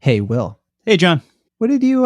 Hey, Will. Hey, John. What did you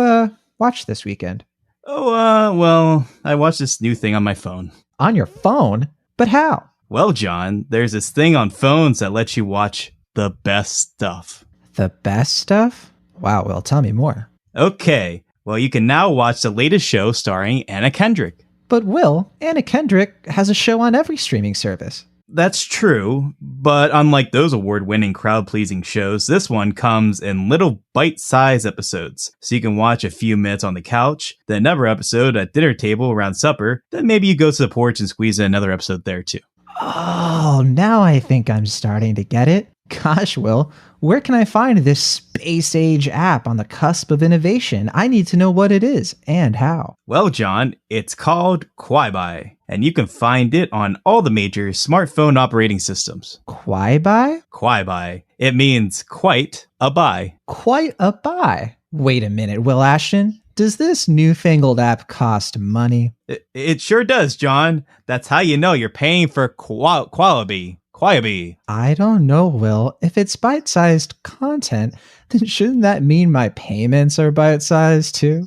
watch this weekend? Well, I watched this new thing on my phone. On your phone? But how? Well, John, there's this thing on phones that lets you watch the best stuff. The best stuff? Wow, Will, tell me more. Okay, well, you can now watch the latest show starring Anna Kendrick. But Will, Anna Kendrick has a show on every streaming service. That's true, but unlike those award-winning crowd-pleasing shows, this one comes in little bite-sized episodes. So you can watch a few minutes on the couch, then another episode at dinner table around supper, then maybe you go to the porch and squeeze in another episode there too. Oh, now I think I'm starting to get it. Gosh, Will, where can I find this space-age app on the cusp of innovation? I need to know what it is and how. Well, John, it's called QwyeBye, and you can find it on all the major smartphone operating systems. QwyeBye? QwyeBye. It means quite a buy. Quite a buy. Wait a minute, Will Ashton. Does this newfangled app cost money? It sure does, John. That's how you know you're paying for quality. QwyeBye. I don't know, Will. If it's bite-sized content, then shouldn't that mean my payments are bite-sized too?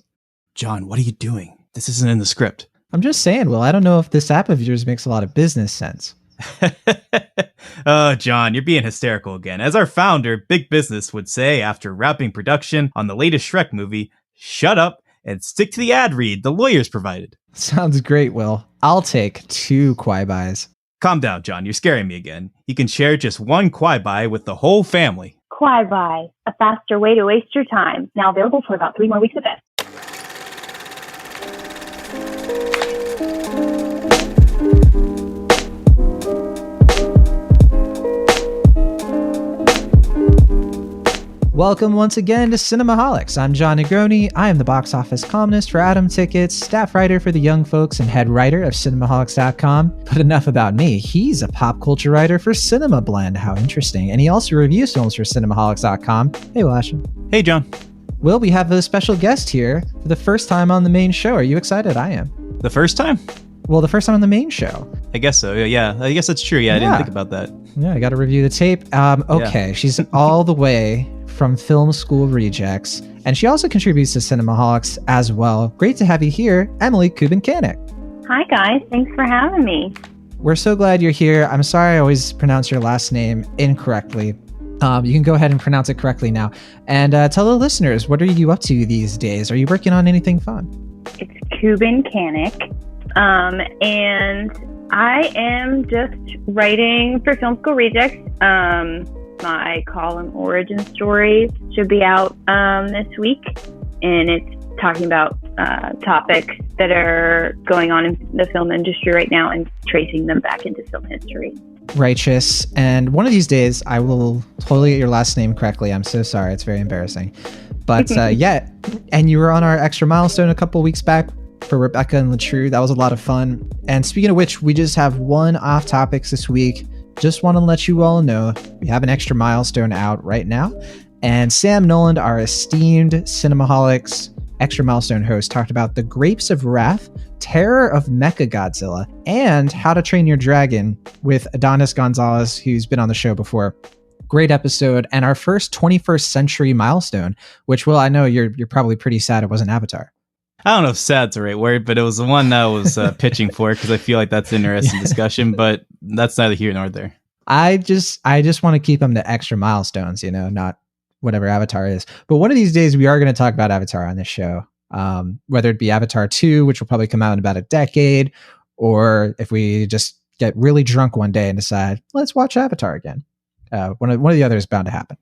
John, what are you doing? This isn't in the script. I'm just saying, Will, I don't know if this app of yours makes a lot of business sense. Oh, John, you're being hysterical again. As our founder, Big Business, would say after wrapping production on the latest Shrek movie, shut up and stick to the ad read the lawyers provided. Sounds great, Will. I'll take 2 QwyeByes. Calm down, John. You're scaring me again. You can share just one QwyeBye with the whole family. QwyeBye, a faster way to waste your time. Now available for about 3 more weeks of this. Welcome once again to Cinemaholics. I'm John Negroni. I am the box office columnist for Atom Tickets, staff writer for the young folks, and head writer of Cinemaholics.com. But enough about me. He's a pop culture writer for Cinema Blend. How interesting. And he also reviews films for Cinemaholics.com. Hey, Will Ashton. Hey, John. Will, we have a special guest here for the first time on the main show. Are you excited? I am. The first time? Well, the first time on the main show. I guess so. Yeah, I guess that's true. Yeah, I didn't think about that. Yeah, I got to review the tape. Okay, she's all the way from Film School Rejects, and she also contributes to Cinemaholics as well. Great to have you here, Emily Kubin-Kanik. Hi, guys. Thanks for having me. We're so glad you're here. I'm sorry I always pronounce your last name incorrectly. You can go ahead and pronounce it correctly now. And tell the listeners, what are you up to these days? Are you working on anything fun? It's Kubin-Kanik, and I am just writing for Film School Rejects. My column Origin Stories should be out this week, and it's talking about topics that are going on in the film industry right now and tracing them back into film history. Righteous. And one of these days, I will totally get your last name correctly. I'm so sorry. It's very embarrassing. But yeah, and you were on our extra milestone a couple weeks back for Rebecca and Latrue. That was a lot of fun. And speaking of which, we just have one off topics this week. Just want to let you all know we have an extra milestone out right now. And Sam Noland, our esteemed Cinemaholics extra milestone host, talked about The Grapes of Wrath, Terror of Mechagodzilla, and How to Train Your Dragon with Adonis Gonzalez, who's been on the show before. Great episode, and our first 21st century milestone, which, Will, I know you're probably pretty sad it wasn't Avatar. I don't know if sad's the right word, but it was the one that I was pitching for because I feel like that's an interesting discussion, but that's neither here nor there. I just want to keep them to extra milestones, not whatever Avatar is. But one of these days, we are going to talk about Avatar on this show, whether it be Avatar 2, which will probably come out in about a decade, or if we just get really drunk one day and decide, let's watch Avatar again. One of the other is bound to happen.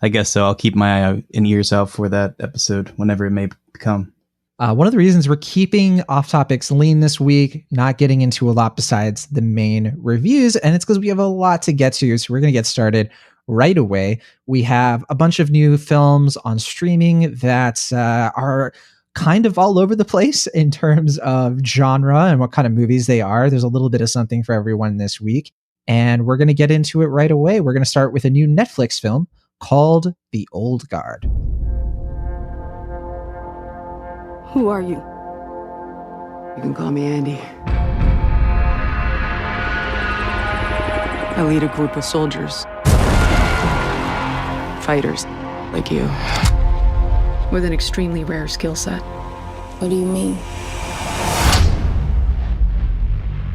I guess so. I'll keep my eye and ears out for that episode whenever it may come. One of the reasons we're keeping Off Topics lean this week, not getting into a lot besides the main reviews, and it's because we have a lot to get to, so we're going to get started right away. We have a bunch of new films on streaming that are kind of all over the place in terms of genre and what kind of movies they are. There's a little bit of something for everyone this week, and we're going to get into it right away. We're going to start with a new Netflix film called The Old Guard. Who are you? You can call me Andy. I lead a group of soldiers. Fighters, like you. with an extremely rare skill set. What do you mean?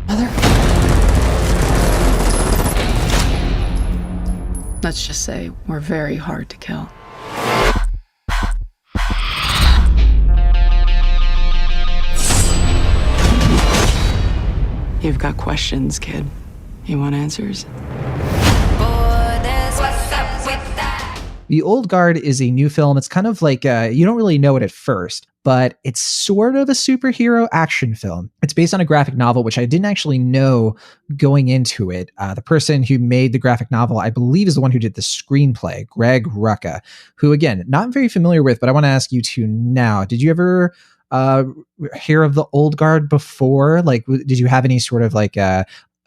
Mother? Let's just say we're very hard to kill. You've got questions, kid. You want answers? The Old Guard is a new film. It's kind of like, you don't really know it at first, but it's sort of a superhero action film. It's based on a graphic novel, which I didn't actually know going into it. The person who made the graphic novel, I believe, is the one who did the screenplay, Greg Rucka, who, again, not very familiar with, but I want to ask you two now. Did you ever hear of the Old Guard before? Like, did you have any sort of like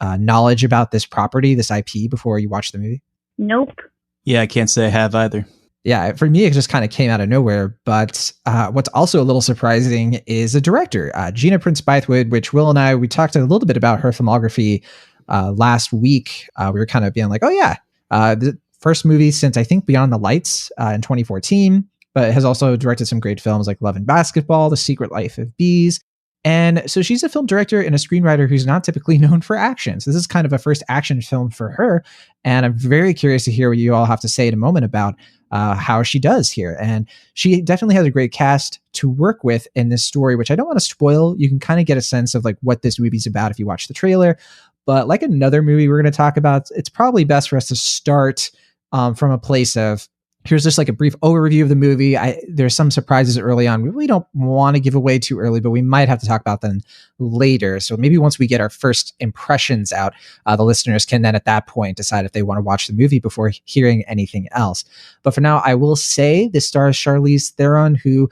knowledge about this property, this IP, before you watched the movie? Nope. Yeah, I can't say I have either. Yeah, for me, it just kind of came out of nowhere. But what's also a little surprising is the director, Gina Prince Bythewood, which Will and I, we talked a little bit about her filmography last week. We were kind of being like, oh yeah, the first movie since I think Beyond the Lights in 2014, but has also directed some great films like Love and Basketball, The Secret Life of Bees. And so she's a film director and a screenwriter who's not typically known for action. So this is kind of a first action film for her. And I'm very curious to hear what you all have to say in a moment about how she does here. And she definitely has a great cast to work with in this story, which I don't want to spoil. You can kind of get a sense of like what this movie's about if you watch the trailer. But like another movie we're going to talk about, it's probably best for us to start from a place of, here's just like a brief overview of the movie. There's some surprises early on. We really don't want to give away too early, but we might have to talk about them later. So maybe once we get our first impressions out, the listeners can then at that point decide if they want to watch the movie before hearing anything else. But for now, I will say this stars Charlize Theron, who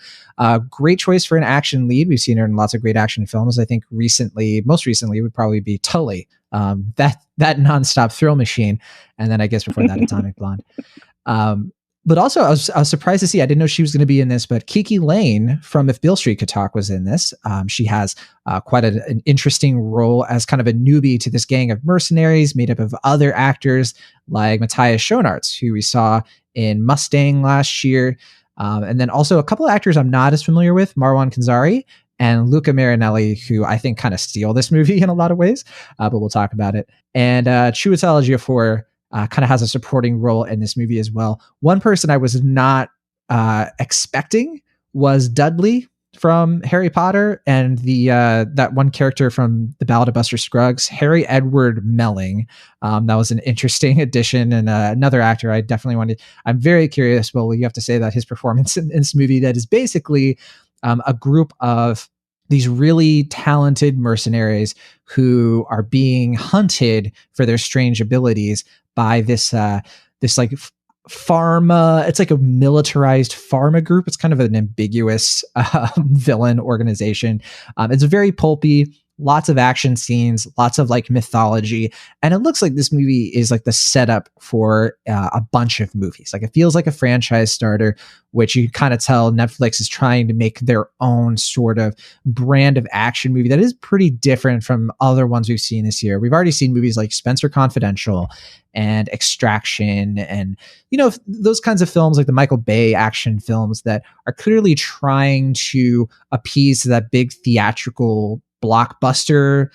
great choice for an action lead. We've seen her in lots of great action films. I think most recently would probably be Tully, that nonstop thrill machine. And then I guess before that, Atomic Blonde. But also, I was surprised to see, I didn't know she was going to be in this, but Kiki Lane from If Beale Street Could Talk was in this. She has quite an interesting role as kind of a newbie to this gang of mercenaries made up of other actors like Matthias Schoenaerts, who we saw in Mustang last year. And then also a couple of actors I'm not as familiar with, Marwan Kenzari and Luca Marinelli, who I think kind of steal this movie in a lot of ways, but we'll talk about it. And Chiwetel Ejiofor kind of has a supporting role in this movie as well. One person I was not expecting was Dudley from Harry Potter, and the that one character from The Ballad of Buster Scruggs, Harry Edward Melling. That was an interesting addition, and another actor I definitely wanted. I'm very curious, Will, you have to say that his performance in this movie that is basically a group of these really talented mercenaries who are being hunted for their strange abilities by this like pharma. It's like a militarized pharma group. It's kind of an ambiguous villain organization. It's very pulpy, lots of action scenes, lots of like mythology. And it looks like this movie is like the setup for a bunch of movies. Like it feels like a franchise starter, which you kind of tell Netflix is trying to make their own sort of brand of action movie that is pretty different from other ones we've seen this year. We've already seen movies like Spencer Confidential and Extraction and, you know, those kinds of films like the Michael Bay action films that are clearly trying to appease that big theatrical blockbuster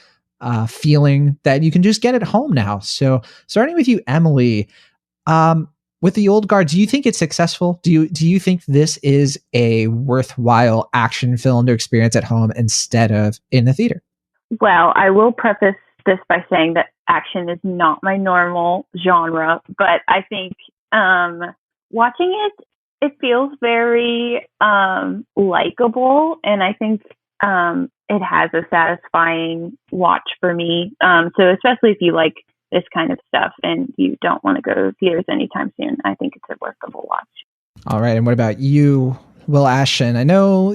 feeling that you can just get at home now. So starting with you, Emily, with The Old Guard, do you think it's successful? Do you think this is a worthwhile action film to experience at home instead of in the theater? Well, I will preface this by saying that action is not my normal genre, but I think watching it feels very likable, and I think it has a satisfying watch for me. So especially if you like this kind of stuff and you don't want to go to theaters anytime soon, I think it's a workable watch. All right. And what about you, Will Ashton? I know,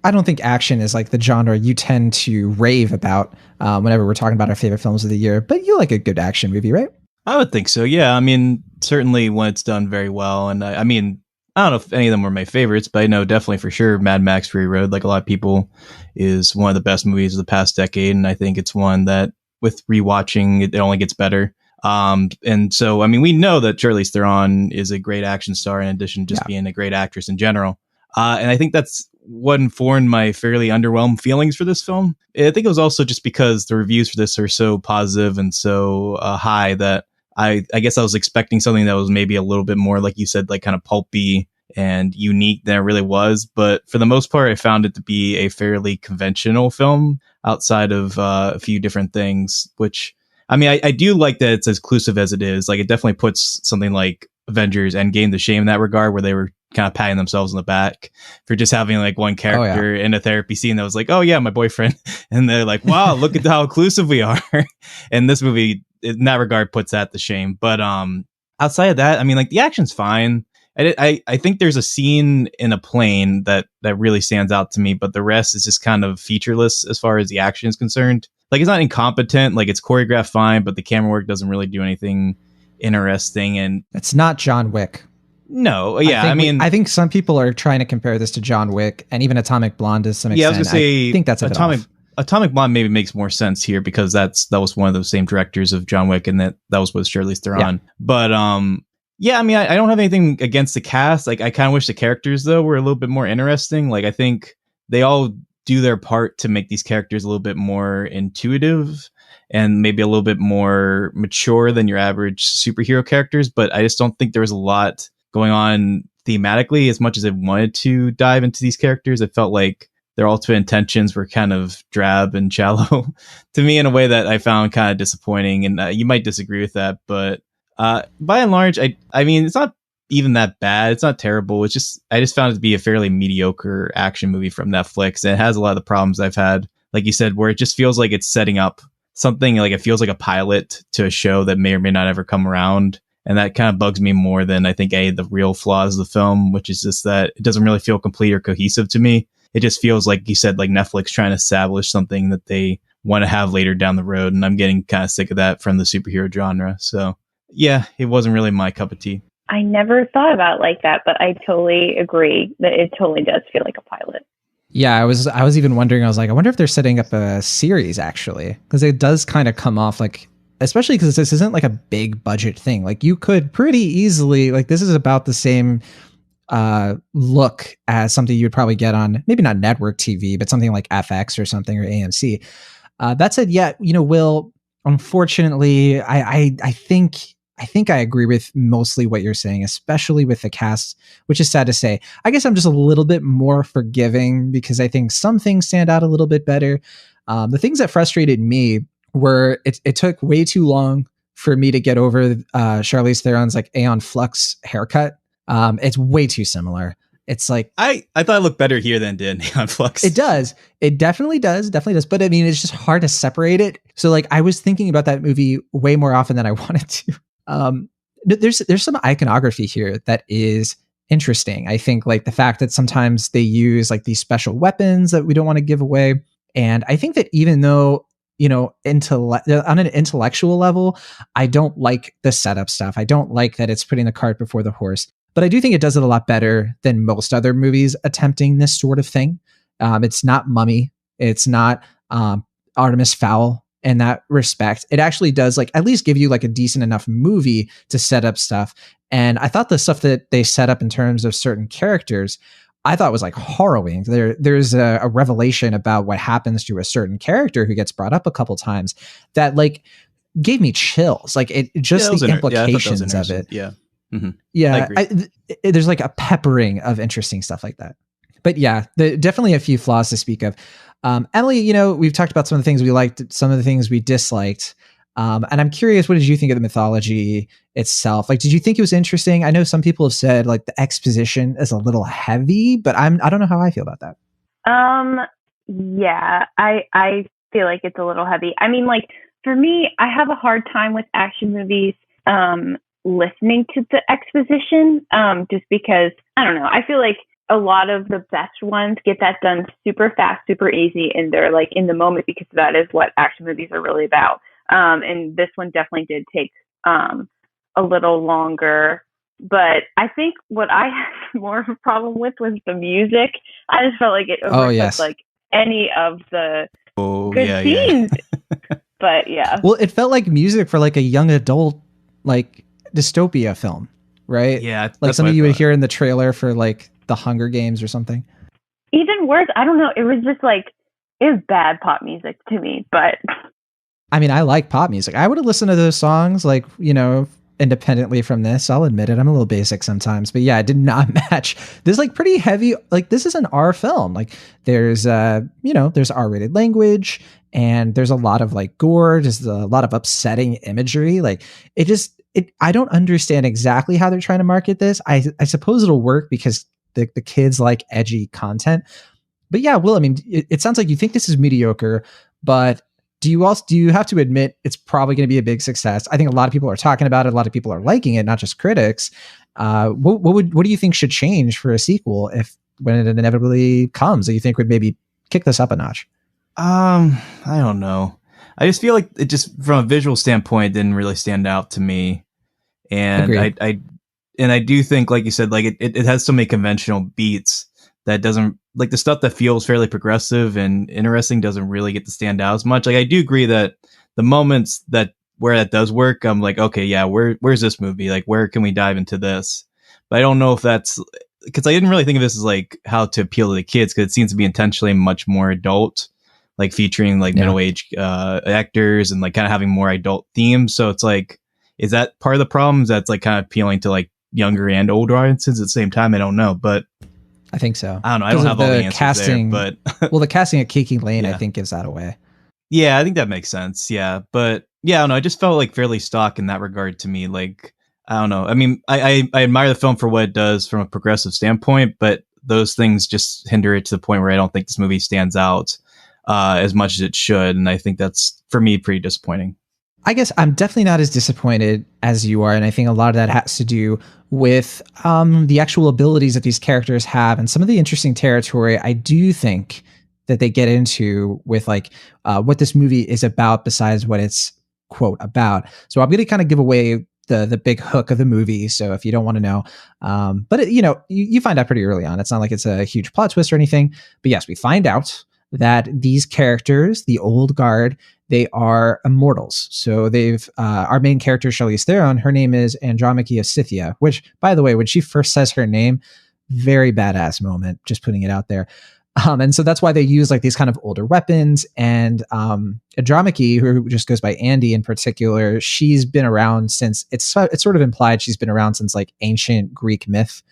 I don't think action is like the genre you tend to rave about whenever we're talking about our favorite films of the year, but you like a good action movie, right? I would think so. Yeah. I mean, certainly when it's done very well. And I mean, I don't know if any of them were my favorites, but I know definitely for sure Mad Max Fury Road, like a lot of people, is one of the best movies of the past decade. And I think it's one that with rewatching, it only gets better. And so, I mean, we know that Charlize Theron is a great action star in addition to just being a great actress in general. And I think that's what informed my fairly underwhelmed feelings for this film. I think it was also just because the reviews for this are so positive and so high that I guess I was expecting something that was maybe a little bit more, like you said, like kind of pulpy and unique than it really was. But for the most part, I found it to be a fairly conventional film outside of a few different things, which, I mean, I do like that it's as inclusive as it is. Like, it definitely puts something like Avengers Endgame to shame in that regard, where they were kind of patting themselves on the back for just having like one character in a therapy scene that was like, oh yeah, my boyfriend. And they're like, wow, look at how inclusive we are. And this movie in that regard puts that to shame. But outside of that, I mean, like, the action's fine. I think there's a scene in a plane that really stands out to me, but the rest is just kind of featureless as far as the action is concerned. Like, it's not incompetent, like, it's choreographed fine, but the camera work doesn't really do anything interesting. And it's not John Wick. No, yeah, I think some people are trying to compare this to John Wick and even Atomic Blonde to some extent. Yeah, I was gonna say, I think that's Atomic Blonde maybe makes more sense here because that was one of the same directors of John Wick, and that was with Charlize Theron. Yeah. But yeah, I mean, I don't have anything against the cast. Like, I kind of wish the characters though were a little bit more interesting. Like, I think they all do their part to make these characters a little bit more intuitive and maybe a little bit more mature than your average superhero characters. But I just don't think there was a lot going on thematically as much as I wanted to dive into these characters. I felt like their ultimate intentions were kind of drab and shallow to me in a way that I found kind of disappointing. And you might disagree with that, but by and large, I mean, it's not even that bad. It's not terrible. It's just, I just found it to be a fairly mediocre action movie from Netflix. And it has a lot of the problems I've had, like you said, where it just feels like it's setting up something, like it feels like a pilot to a show that may or may not ever come around. And that kind of bugs me more than I think the real flaws of the film, which is just that it doesn't really feel complete or cohesive to me. It just feels like you said, like Netflix trying to establish something that they want to have later down the road. And I'm getting kind of sick of that from the superhero genre. So yeah, it wasn't really my cup of tea. I never thought about it like that, but I totally agree that it totally does feel like a pilot. Yeah, I was even wondering, I was like, I wonder if they're setting up a series actually, because it does kind of come off like, especially because this isn't like a big budget thing. Like, you could pretty easily, like, this is about the same look as something you would probably get on maybe not network TV, but something like FX or something, or AMC. That said, yeah, Will, unfortunately, I think I agree with mostly what you're saying, especially with the cast, which is sad to say. I guess I'm just a little bit more forgiving because I think some things stand out a little bit better. The things that frustrated me were it took way too long for me to get over Charlize Theron's like Aeon Flux haircut. It's way too similar. It's like I thought it looked better here than it did Aeon Flux. It does. It definitely does. But I mean, it's just hard to separate it. So like, I was thinking about that movie way more often than I wanted to. There's some iconography here that is interesting. I think like the fact that sometimes they use like these special weapons that we don't want to give away. And I think that even though, on an intellectual level, I don't like the setup stuff. I don't like that it's putting the cart before the horse, but I do think it does it a lot better than most other movies attempting this sort of thing. It's not Mummy. It's not Artemis Fowl in that respect. It actually does like at least give you like a decent enough movie to set up stuff. And I thought the stuff that they set up in terms of certain characters, I thought was like harrowing. There's a revelation about what happens to a certain character who gets brought up a couple times that like gave me chills. Like the implications of it. Yeah. Mm-hmm. Yeah. There's like a peppering of interesting stuff like that. But yeah, definitely a few flaws to speak of. Emily, we've talked about some of the things we liked, some of the things we disliked. And I'm curious, what did you think of the mythology itself? Like, did you think it was interesting? I know some people have said like the exposition is a little heavy, but I don't know how I feel about that. Yeah, I feel like it's a little heavy. I mean, like for me, I have a hard time with action movies, listening to the exposition, just because I don't know. I feel like a lot of the best ones get that done super fast, super easy, and they're like in the moment because that is what action movies are really about. And this one definitely did take a little longer. But I think what I had more of a problem with was the music. I just felt like it overtook like any of the good scenes. Yeah. But yeah. Well, it felt like music for like a young adult, like dystopia film, right? Yeah. Like something you would hear in the trailer for like the Hunger Games or something? Even worse, I don't know. It was just like, it was bad pop music to me, but I mean, I like pop music. I would have listened to those songs, like, independently from this. I'll admit it. I'm a little basic sometimes, but yeah, it did not match. This like pretty heavy, like this is an R film. Like there's, there's R-rated language and there's a lot of like gore. There's a lot of upsetting imagery. Like I don't understand exactly how they're trying to market this. I suppose it'll work because the kids like edgy content. But yeah, Will, I mean, it sounds like you think this is mediocre, but do you have to admit it's probably going to be a big success? I think a lot of people are talking about it. A lot of people are liking it, not just critics. What do you think should change for a sequel when it inevitably comes that you think would maybe kick this up a notch? I don't know. I just feel like it just from a visual standpoint didn't really stand out to me. And Agreed. I do think, like you said, like it has so many conventional beats that doesn't, like the stuff that feels fairly progressive and interesting doesn't really get to stand out as much. Like I do agree that the moments where that does work, I'm like, okay, yeah, where's this movie? Like, where can we dive into this? But I don't know if that's because I didn't really think of this as like how to appeal to the kids, because it seems to be intentionally much more adult, like featuring like middle-aged actors and like kind of having more adult themes. So it's like, is that part of the problem? That's like kind of appealing to like younger and older audiences at the same time? I don't know, but I think so. I don't know. I don't have all the answers casting, there, but well, the casting at Kiki Lane, I think, gives that away. Yeah, I think that makes sense. Yeah, but yeah, I don't know. I just felt like fairly stock in that regard to me. Like, I don't know. I mean, I admire the film for what it does from a progressive standpoint, but those things just hinder it to the point where I don't think this movie stands out as much as it should, and I think that's for me pretty disappointing. I guess I'm definitely not as disappointed as you are, and I think a lot of that has to do with the actual abilities that these characters have and some of the interesting territory I do think that they get into with like what this movie is about besides what it's, quote, about. So I'm going to kind of give away the big hook of the movie, so if you don't want to know, but you find out pretty early on. It's not like it's a huge plot twist or anything, but yes, we find out that these characters, the old guard, they are immortals. So they've our main character, Charlize Theron, her name is Andromache of Scythia, which, by the way, when she first says her name, very badass moment, just putting it out there. And so that's why they use like these kind of older weapons. And Andromache, who just goes by Andy in particular, she's been around since it's sort of implied she's been around since like ancient Greek myth,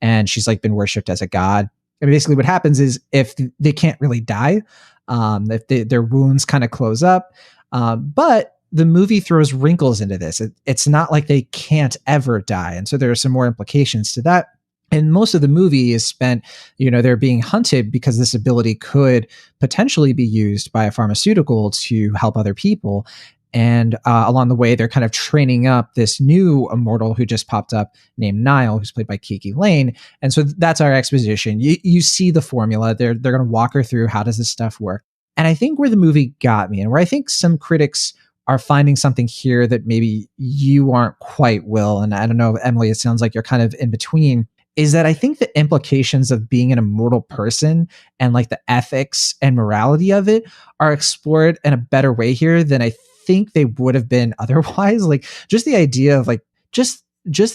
and she's like been worshipped as a god. And basically what happens is if they can't really die, if their wounds kind of close up, but the movie throws wrinkles into this. It's not like they can't ever die. And so there are some more implications to that. And most of the movie is spent, they're being hunted because this ability could potentially be used by a pharmaceutical to help other people. And along the way, they're kind of training up this new immortal who just popped up named Niall, who's played by Kiki Lane. And so that's our exposition. You see the formula. They're going to walk her through how does this stuff work. And I think where the movie got me, and where I think some critics are finding something here that maybe you aren't quite, Will, and I don't know, Emily, it sounds like you're kind of in between, is that I think the implications of being an immortal person and like the ethics and morality of it are explored in a better way here than I think they would have been otherwise. Like just the idea of like just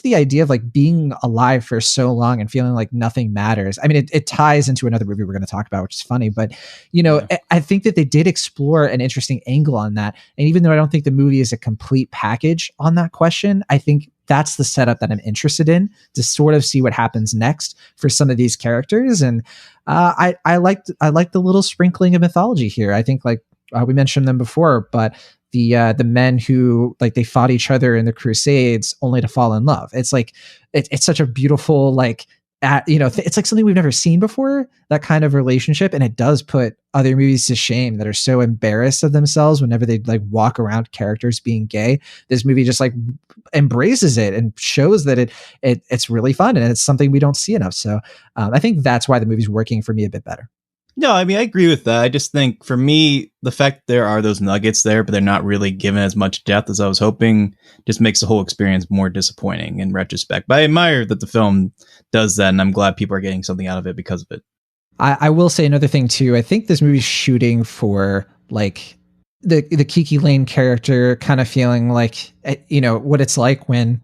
the idea of like being alive for so long and feeling like nothing matters. I mean, it ties into another movie we're going to talk about, which is funny, but I think that they did explore an interesting angle on that. And even though I don't think the movie is a complete package on that question, I think that's the setup that I'm interested in, to sort of see what happens next for some of these characters. And I liked the little sprinkling of mythology here. I think like we mentioned them before, but the men who like they fought each other in the Crusades only to fall in love. It's like it's such a beautiful like it's like something we've never seen before, that kind of relationship, and it does put other movies to shame that are so embarrassed of themselves whenever they like walk around characters being gay. This movie just like embraces it and shows that it's really fun, and it's something we don't see enough. So I think that's why the movie's working for me a bit better. No, I mean, I agree with that. I just think for me, the fact there are those nuggets there, but they're not really given as much depth as I was hoping, just makes the whole experience more disappointing in retrospect. But I admire that the film does that, and I'm glad people are getting something out of it because of it. I will say another thing too. I think this movie's shooting for like the Kiki Lane character kind of feeling like, what it's like when,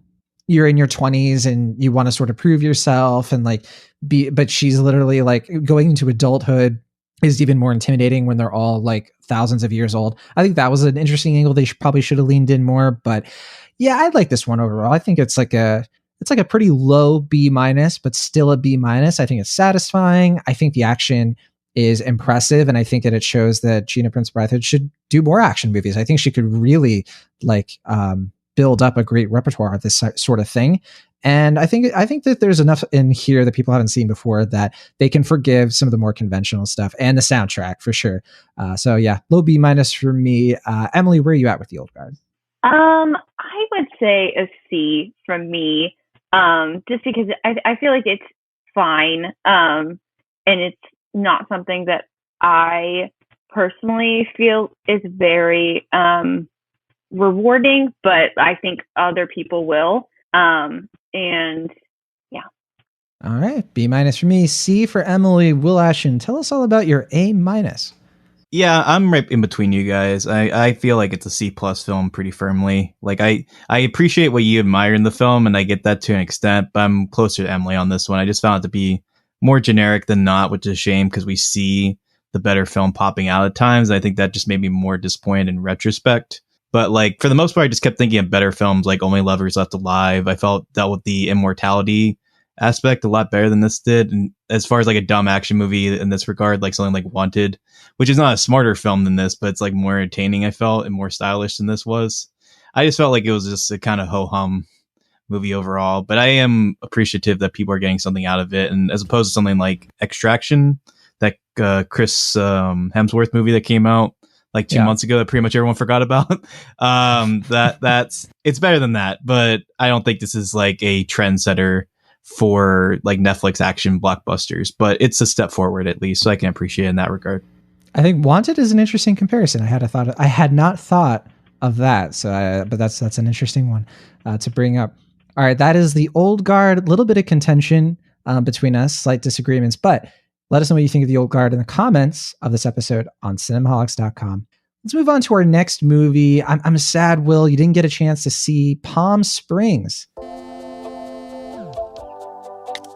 you're in your 20s and you want to sort of prove yourself and like but she's literally like going into adulthood is even more intimidating when they're all like thousands of years old. I think that was an interesting angle. They probably should have leaned in more, but yeah, I like this one overall. I think it's like a pretty low B minus, but still a B minus. I think it's satisfying. I think the action is impressive, and I think that it shows that Gina Prince Bythewood should do more action movies. I think she could really like build up a great repertoire of this sort of thing. And I think that there's enough in here that people haven't seen before that they can forgive some of the more conventional stuff and the soundtrack for sure. So yeah, low B minus for me. Emily, where are you at with the Old Guard? I would say a C from me, just because I feel like it's fine, and it's not something that I personally feel is very rewarding, but I think other people will. And yeah. All right, B minus for me, C for Emily. Will Ashton, tell us all about your A minus. Yeah, I'm right in between you guys. I feel like it's a C plus film pretty firmly. Like I appreciate what you admire in the film, and I get that to an extent, but I'm closer to Emily on this one. I just found it to be more generic than not, which is a shame because we see the better film popping out at times. I think that just made me more disappointed in retrospect. But like for the most part, I just kept thinking of better films like Only Lovers Left Alive. I felt dealt with the immortality aspect a lot better than this did. And as far as like a dumb action movie in this regard, like something like Wanted, which is not a smarter film than this, but it's like more entertaining, I felt, and more stylish than this was. I just felt like it was just a kind of ho-hum movie overall. But I am appreciative that people are getting something out of it. And as opposed to something like Extraction, that Chris Hemsworth movie that came out like 2 months ago that pretty much everyone forgot about. It's better than that, but I don't think this is like a trendsetter for like Netflix action blockbusters, but it's a step forward at least, so I can appreciate it in that regard. I think Wanted is an interesting comparison. I had not thought of that, so but that's an interesting one to bring up. All right, that is the Old Guard. A little bit of contention between us, slight disagreements, but let us know what you think of the Old Guard in the comments of this episode on cinemaholics.com. Let's move on to our next movie. I'm sad, Will, you didn't get a chance to see Palm Springs.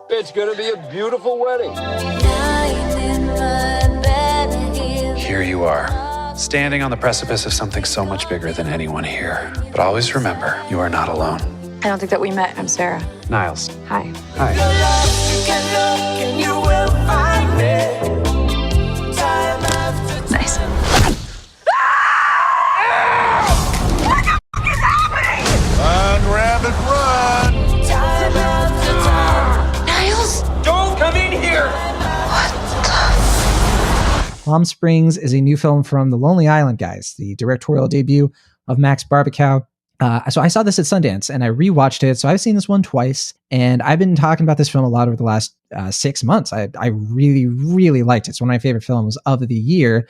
It's going to be a beautiful wedding. Here you are, standing on the precipice of something so much bigger than anyone here. But always remember, you are not alone. I don't think that we met. I'm Sarah. Niles. Hi. Hi. Nice. Run, rabbit, run! Niles? Don't come in here! Palm Springs is a new film from the Lonely Island guys, the directorial debut of Max Barbakow. So I saw this at Sundance and I rewatched it. So I've seen this one twice, and I've been talking about this film a lot over the last 6 months. I really, really liked it. It's one of my favorite films of the year.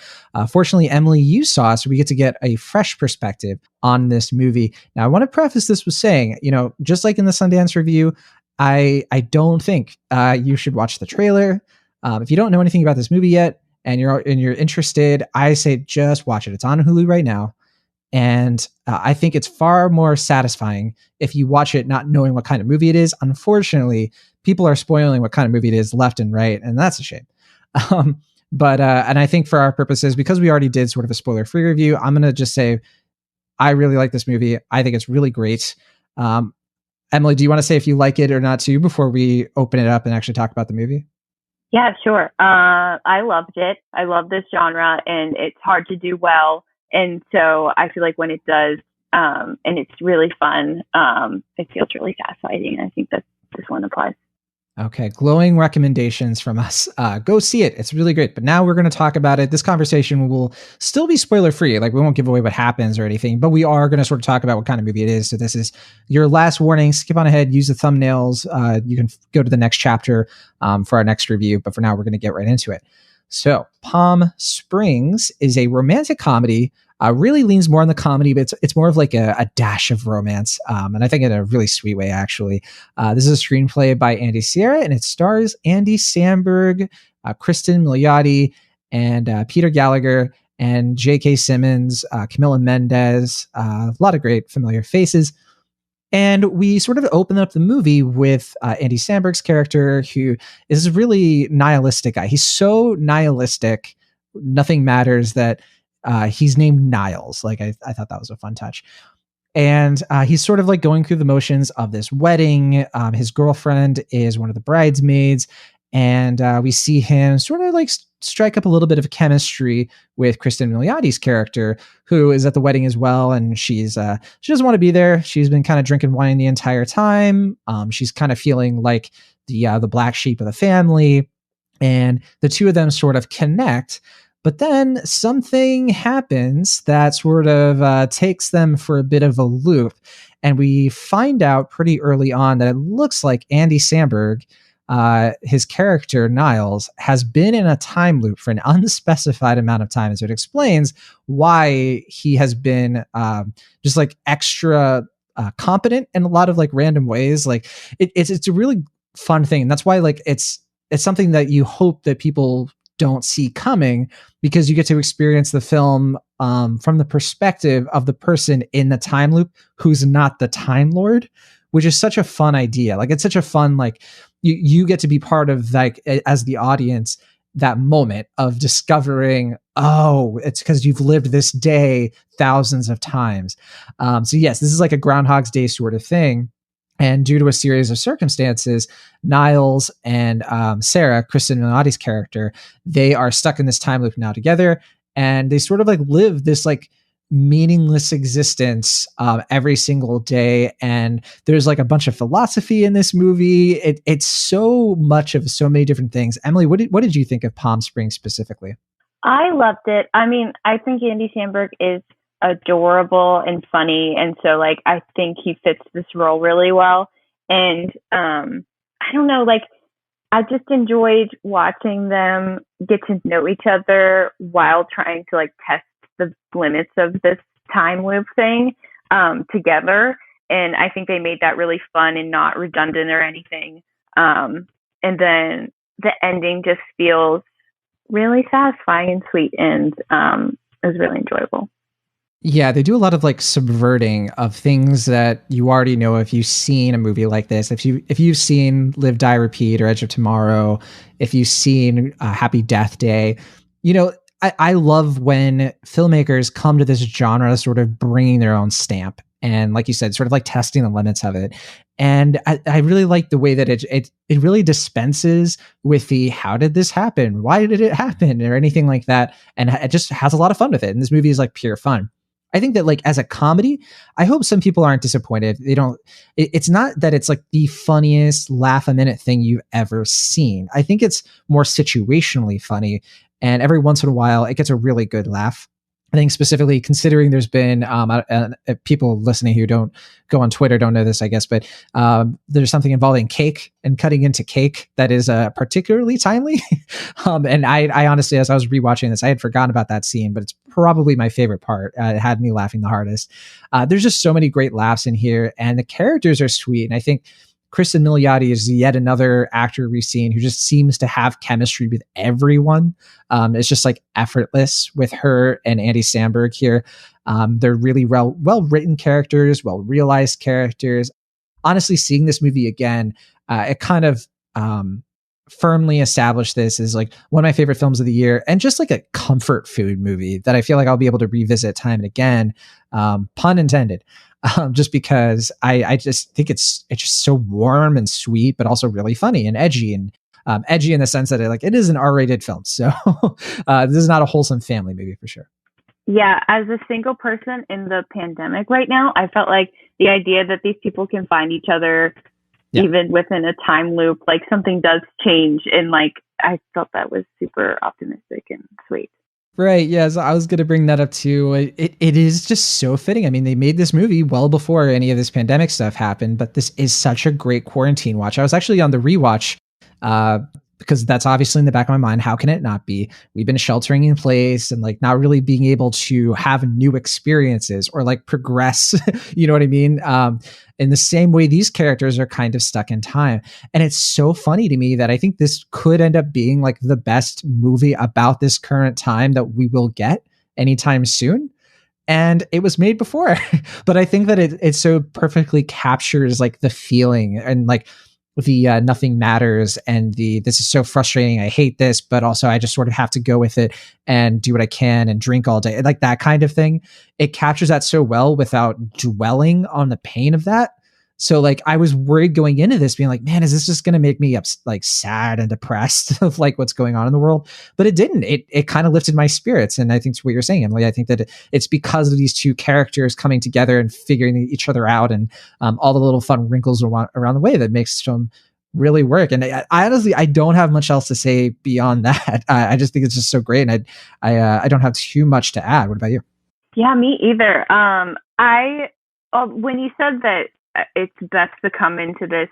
Fortunately, Emily, you saw it, so we get a fresh perspective on this movie. Now, I want to preface this with saying, just like in the Sundance review, I don't think you should watch the trailer. If you don't know anything about this movie yet and you're interested, I say just watch it. It's on Hulu right now. And I think it's far more satisfying if you watch it not knowing what kind of movie it is. Unfortunately, people are spoiling what kind of movie it is left and right, and that's a shame. But I think for our purposes, because we already did sort of a spoiler-free review, I'm going to just say I really like this movie. I think it's really great. Emily, do you want to say if you like it or not too before we open it up and actually talk about the movie? Yeah, sure. I loved it. I love this genre, and it's hard to do well. And so I feel like when it does, and it's really fun, it feels really satisfying. I think that this one applies. Okay, glowing recommendations from us. Go see it. It's really great. But now we're going to talk about it. This conversation will still be spoiler free. Like, we won't give away what happens or anything, but we are going to sort of talk about what kind of movie it is. So this is your last warning. Skip on ahead. Use the thumbnails. You can go to the next chapter for our next review. But for now, we're going to get right into it. So Palm Springs is a romantic comedy. Really leans more on the comedy, but it's more of like a dash of romance. And I think in a really sweet way, actually. This is a screenplay by Andy Sierra, and it stars Andy Samberg, Kristen Milioti, and Peter Gallagher, and J.K. Simmons, Camila Mendez, a lot of great familiar faces. And we sort of open up the movie with Andy Samberg's character, who is a really nihilistic guy. He's so nihilistic, nothing matters, that he's named Niles. Like, I thought that was a fun touch. And he's sort of like going through the motions of this wedding. His girlfriend is one of the bridesmaids. And we see him sort of like strike up a little bit of chemistry with Kristen Miliotti's character, who is at the wedding as well. And she doesn't want to be there. She's been kind of drinking wine the entire time. She's kind of feeling like the black sheep of the family. And the two of them sort of connect. But then something happens that sort of takes them for a bit of a loop. And we find out pretty early on that it looks like Andy Samberg, his character Niles, has been in a time loop for an unspecified amount of time. And so it explains why he has been just like extra competent in a lot of like random ways. Like it's a really fun thing. And that's why like it's something that you hope that people don't see coming, because you get to experience the film from the perspective of the person in the time loop who's not the Time Lord, which is such a fun idea. Like, it's such a fun, like, you get to be part of, like, as the audience, that moment of discovering, oh, it's because you've lived this day thousands of times. So yes, this is like a Groundhog's Day sort of thing. And due to a series of circumstances, Niles and Sarah, Kristen Miliotti's character, they are stuck in this time loop now together. And they sort of like live this like meaningless existence every single day. And there's like a bunch of philosophy in this movie. It's so much of so many different things. Emily, what did you think of Palm Springs specifically? I loved it. I mean, I think Andy Samberg is adorable and funny, and so like I think he fits this role really well. And I don't know, like I just enjoyed watching them get to know each other while trying to like test the limits of this time loop thing together. And I think they made that really fun and not redundant or anything. And then the ending just feels really satisfying and sweet, and it was really enjoyable. Yeah, they do a lot of like subverting of things that you already know if you've seen a movie like this. If you've seen Live, Die, Repeat or Edge of Tomorrow, if you've seen Happy Death Day, you know, I love when filmmakers come to this genre sort of bringing their own stamp. And like you said, sort of like testing the limits of it. And I really like the way that it really dispenses with the how did this happen? Why did it happen? Or anything like that. And it just has a lot of fun with it. And this movie is like pure fun. I think that like as a comedy, I hope some people aren't disappointed. It's not that it's like the funniest laugh a minute thing you've ever seen. I think it's more situationally funny. And every once in a while, it gets a really good laugh. I think specifically considering there's been people listening who don't go on Twitter don't know this, I guess, but there's something involving cake and cutting into cake that is particularly timely. And I honestly, as I was rewatching this, I had forgotten about that scene, but it's probably my favorite part. It had me laughing the hardest. There's just so many great laughs in here, and the characters are sweet. And I think Kristen Milioti is yet another actor we've seen who just seems to have chemistry with everyone. It's just like effortless with her and Andy Samberg here. They're really well-written characters, well-realized characters. Honestly, seeing this movie again, it kind of firmly established this as like one of my favorite films of the year, and just like a comfort food movie that I feel like I'll be able to revisit time and again, pun intended. Just because I just think it's just so warm and sweet, but also really funny and edgy, and edgy in the sense that it is an R-rated film. So this is not a wholesome family movie for sure. Yeah, as a single person in the pandemic right now, I felt like the idea that these people can find each other even within a time loop, like something does change. And like, I felt that was super optimistic and sweet. Right. Yeah. So I was going to bring that up too. It is just so fitting. I mean, they made this movie well before any of this pandemic stuff happened, but this is such a great quarantine watch. I was actually on the rewatch because that's obviously in the back of my mind. How can it not be? We've been sheltering in place and like not really being able to have new experiences or like progress. You know what I mean? In the same way, these characters are kind of stuck in time. And it's so funny to me that I think this could end up being like the best movie about this current time that we will get anytime soon. and it was made before. But I think that it so perfectly captures like the feeling and like the nothing matters and the this is so frustrating, I hate this, but also I just sort of have to go with it and do what I can and drink all day, like that kind of thing. It captures that so well without dwelling on the pain of that. So like I was worried going into this being like, man, is this just going to make me like sad and depressed of like what's going on in the world? But it didn't. It kind of lifted my spirits. And I think it's what you're saying, Emily. I think that it's because of these two characters coming together and figuring each other out and all the little fun wrinkles around the way that makes them really work. And I honestly, I don't have much else to say beyond that. I just think it's just so great. And I don't have too much to add. What about you? Yeah, me either. When you said that it's best to come into this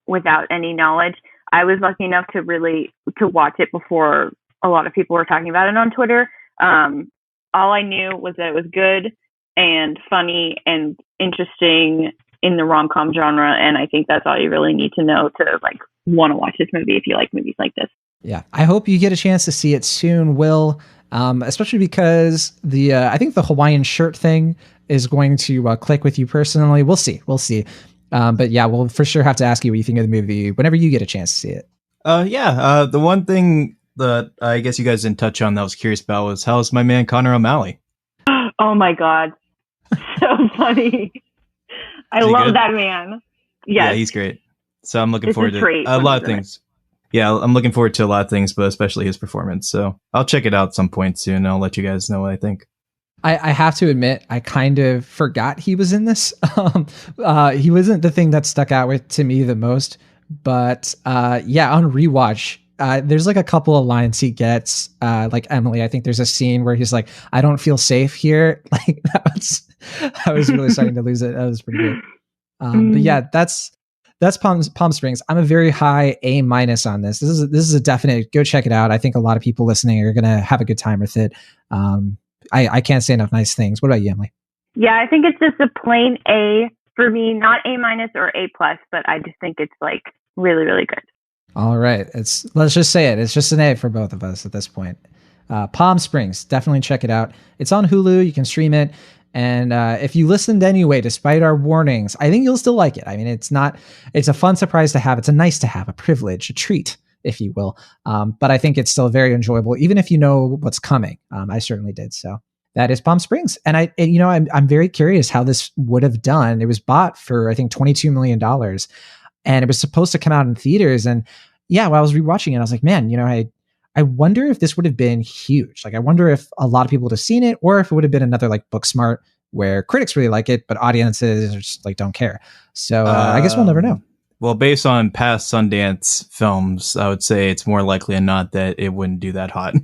without any knowledge, I was lucky enough to watch it before a lot of people were talking about it on Twitter. All I knew was that it was good and funny and interesting in the rom-com genre, and I think that's all you really need to know to like want to watch this movie if you like movies like this. Yeah, I hope you get a chance to see it soon, Will. Especially because I think the Hawaiian shirt thing is going to click with you personally. We'll see. But yeah, we'll for sure have to ask you what you think of the movie whenever you get a chance to see it. The one thing that I guess you guys didn't touch on that I was curious about was how's my man Connor O'Malley? Oh my God. So funny. I love good? That man. Yes. Yeah, he's great. So I'm looking forward to a lot of things. Yeah, I'm looking forward to a lot of things, but especially his performance. So I'll check it out some point soon. And I'll let you guys know what I think. I have to admit, I kind of forgot he was in this. He wasn't the thing that stuck out to me the most. But yeah, on rewatch, there's like a couple of lines he gets. Like Emily, I think there's a scene where he's like, "I don't feel safe here." Like I was really starting to lose it. That was pretty good. But yeah, that's Palm Springs. I'm a very high A- on this. This is a definite go check it out. I think a lot of people listening are gonna have a good time with it. I can't say enough nice things. What about you, Emily? Yeah, I think it's just a plain A for me, not A- or A+, but I just think it's like really, really good. All right. Let's just say it. It's just an A for both of us at this point. Palm Springs, definitely check it out. It's on Hulu. You can stream it. And if you listened anyway, despite our warnings, I think you'll still like it. I mean, it's a fun surprise to have. It's a nice to have, a privilege, a treat, if you will. But I think it's still very enjoyable, even if you know what's coming. I certainly did. So that is Palm Springs. And I'm very curious how this would have done. It was bought for, I think, $22 million. And it was supposed to come out in theaters. And yeah, while I was rewatching it, I was like, man, I wonder if this would have been huge. Like, I wonder if a lot of people would have seen it, or if it would have been another like Booksmart where critics really like it, but audiences just like don't care. So I guess we'll never know. Well, based on past Sundance films, I would say it's more likely than not that it wouldn't do that hot.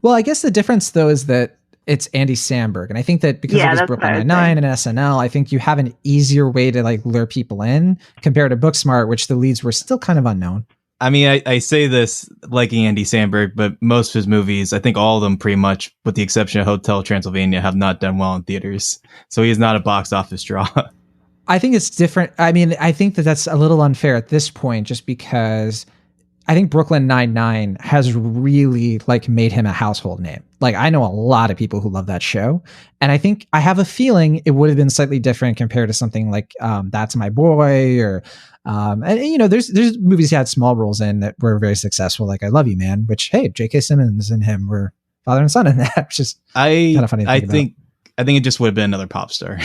Well, I guess the difference though is that it's Andy Samberg, and I think that because it was Brooklyn Nine-Nine and SNL, I think you have an easier way to like lure people in compared to Booksmart, which the leads were still kind of unknown. I mean, I say this liking Andy Samberg, but most of his movies, I think all of them pretty much, with the exception of Hotel Transylvania, have not done well in theaters. So he's not a box office draw. I think it's different. I mean, I think that that's a little unfair at this point, just because I think Brooklyn Nine-Nine has really like made him a household name. Like, I know a lot of people who love that show, and I think I have a feeling it would have been slightly different compared to something like That's My Boy, or there's movies he had small roles in that were very successful, like I Love You Man, which hey, J.K. Simmons and him were father and son in that, which is kind of funny to think about. I think it just would have been another pop star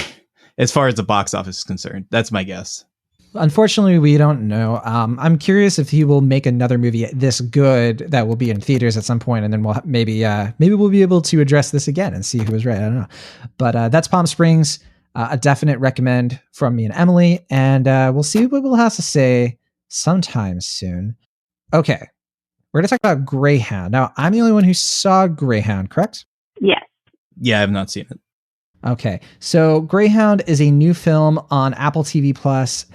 as far as the box office is concerned. That's my guess. Unfortunately, we don't know. I'm curious if he will make another movie this good that will be in theaters at some point, and then we'll maybe we'll be able to address this again and see who was right. I don't know, but that's Palm Springs, a definite recommend from me and Emily, and we'll see what we'll have to say sometime soon. Okay, we're gonna talk about Greyhound. Now, I'm the only one who saw Greyhound, correct? Yes. Yeah, I have not seen it. Okay, so Greyhound is a new film on Apple TV Plus.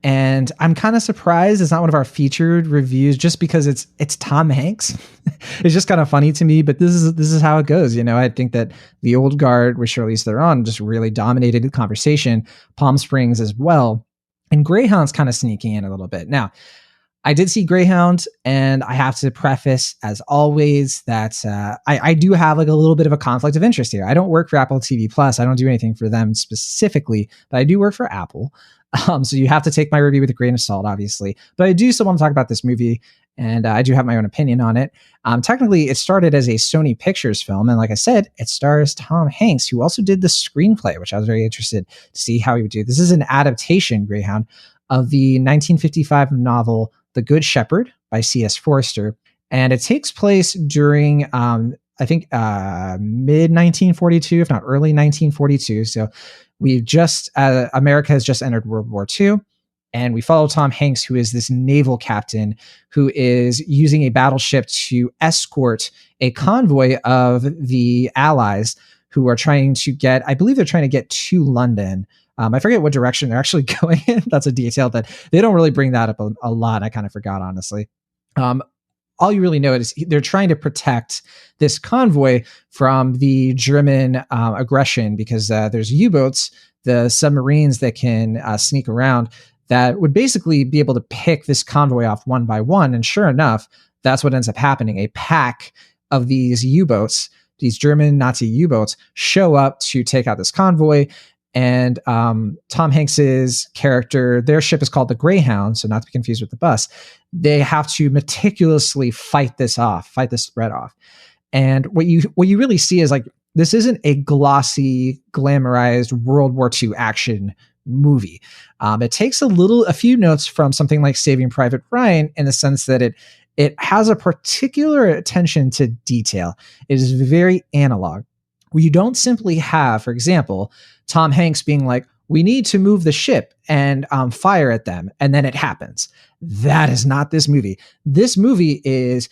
And I'm kind of surprised it's not one of our featured reviews, just because it's Tom Hanks. It's just kind of funny to me, but this is how it goes. I think that the old guard with Charlize Theron just really dominated the conversation. Palm Springs as well, and Greyhound's kind of sneaking in a little bit. Now, I did see Greyhound, and I have to preface, as always, that I do have like a little bit of a conflict of interest here. I don't work for Apple TV Plus. I don't do anything for them specifically, but I do work for Apple. So you have to take my review with a grain of salt, obviously. But I do still want to talk about this movie, and I do have my own opinion on it. Technically, it started as a Sony Pictures film, and like I said, it stars Tom Hanks, who also did the screenplay, which I was very interested to see how he would do. This is an adaptation, Greyhound, of the 1955 novel The Good Shepherd by C.S. Forster, and it takes place during, I think, mid 1942, if not early 1942. So America has just entered World War II, and we follow Tom Hanks, who is this naval captain who is using a battleship to escort a convoy of the Allies who are trying to get, I believe they're trying to get to London. I forget what direction they're actually going in. That's a detail that they don't really bring that up a lot. I kind of forgot, honestly. All you really know is they're trying to protect this convoy from the German aggression, because there's U-boats, the submarines that can sneak around, that would basically be able to pick this convoy off one by one. And sure enough, that's what ends up happening. A pack of these U-boats, these German Nazi U-boats, show up to take out this convoy. And Tom Hanks's character, their ship is called the Greyhound, so not to be confused with the bus. They have to meticulously fight this threat off. And what you really see is like, this isn't a glossy, glamorized World War II action movie. It takes a few notes from something like Saving Private Ryan, in the sense that it has a particular attention to detail. It is very analog. Where you don't simply have, for example, Tom Hanks being like, we need to move the ship and fire at them, and then it happens. That is not this movie. This movie is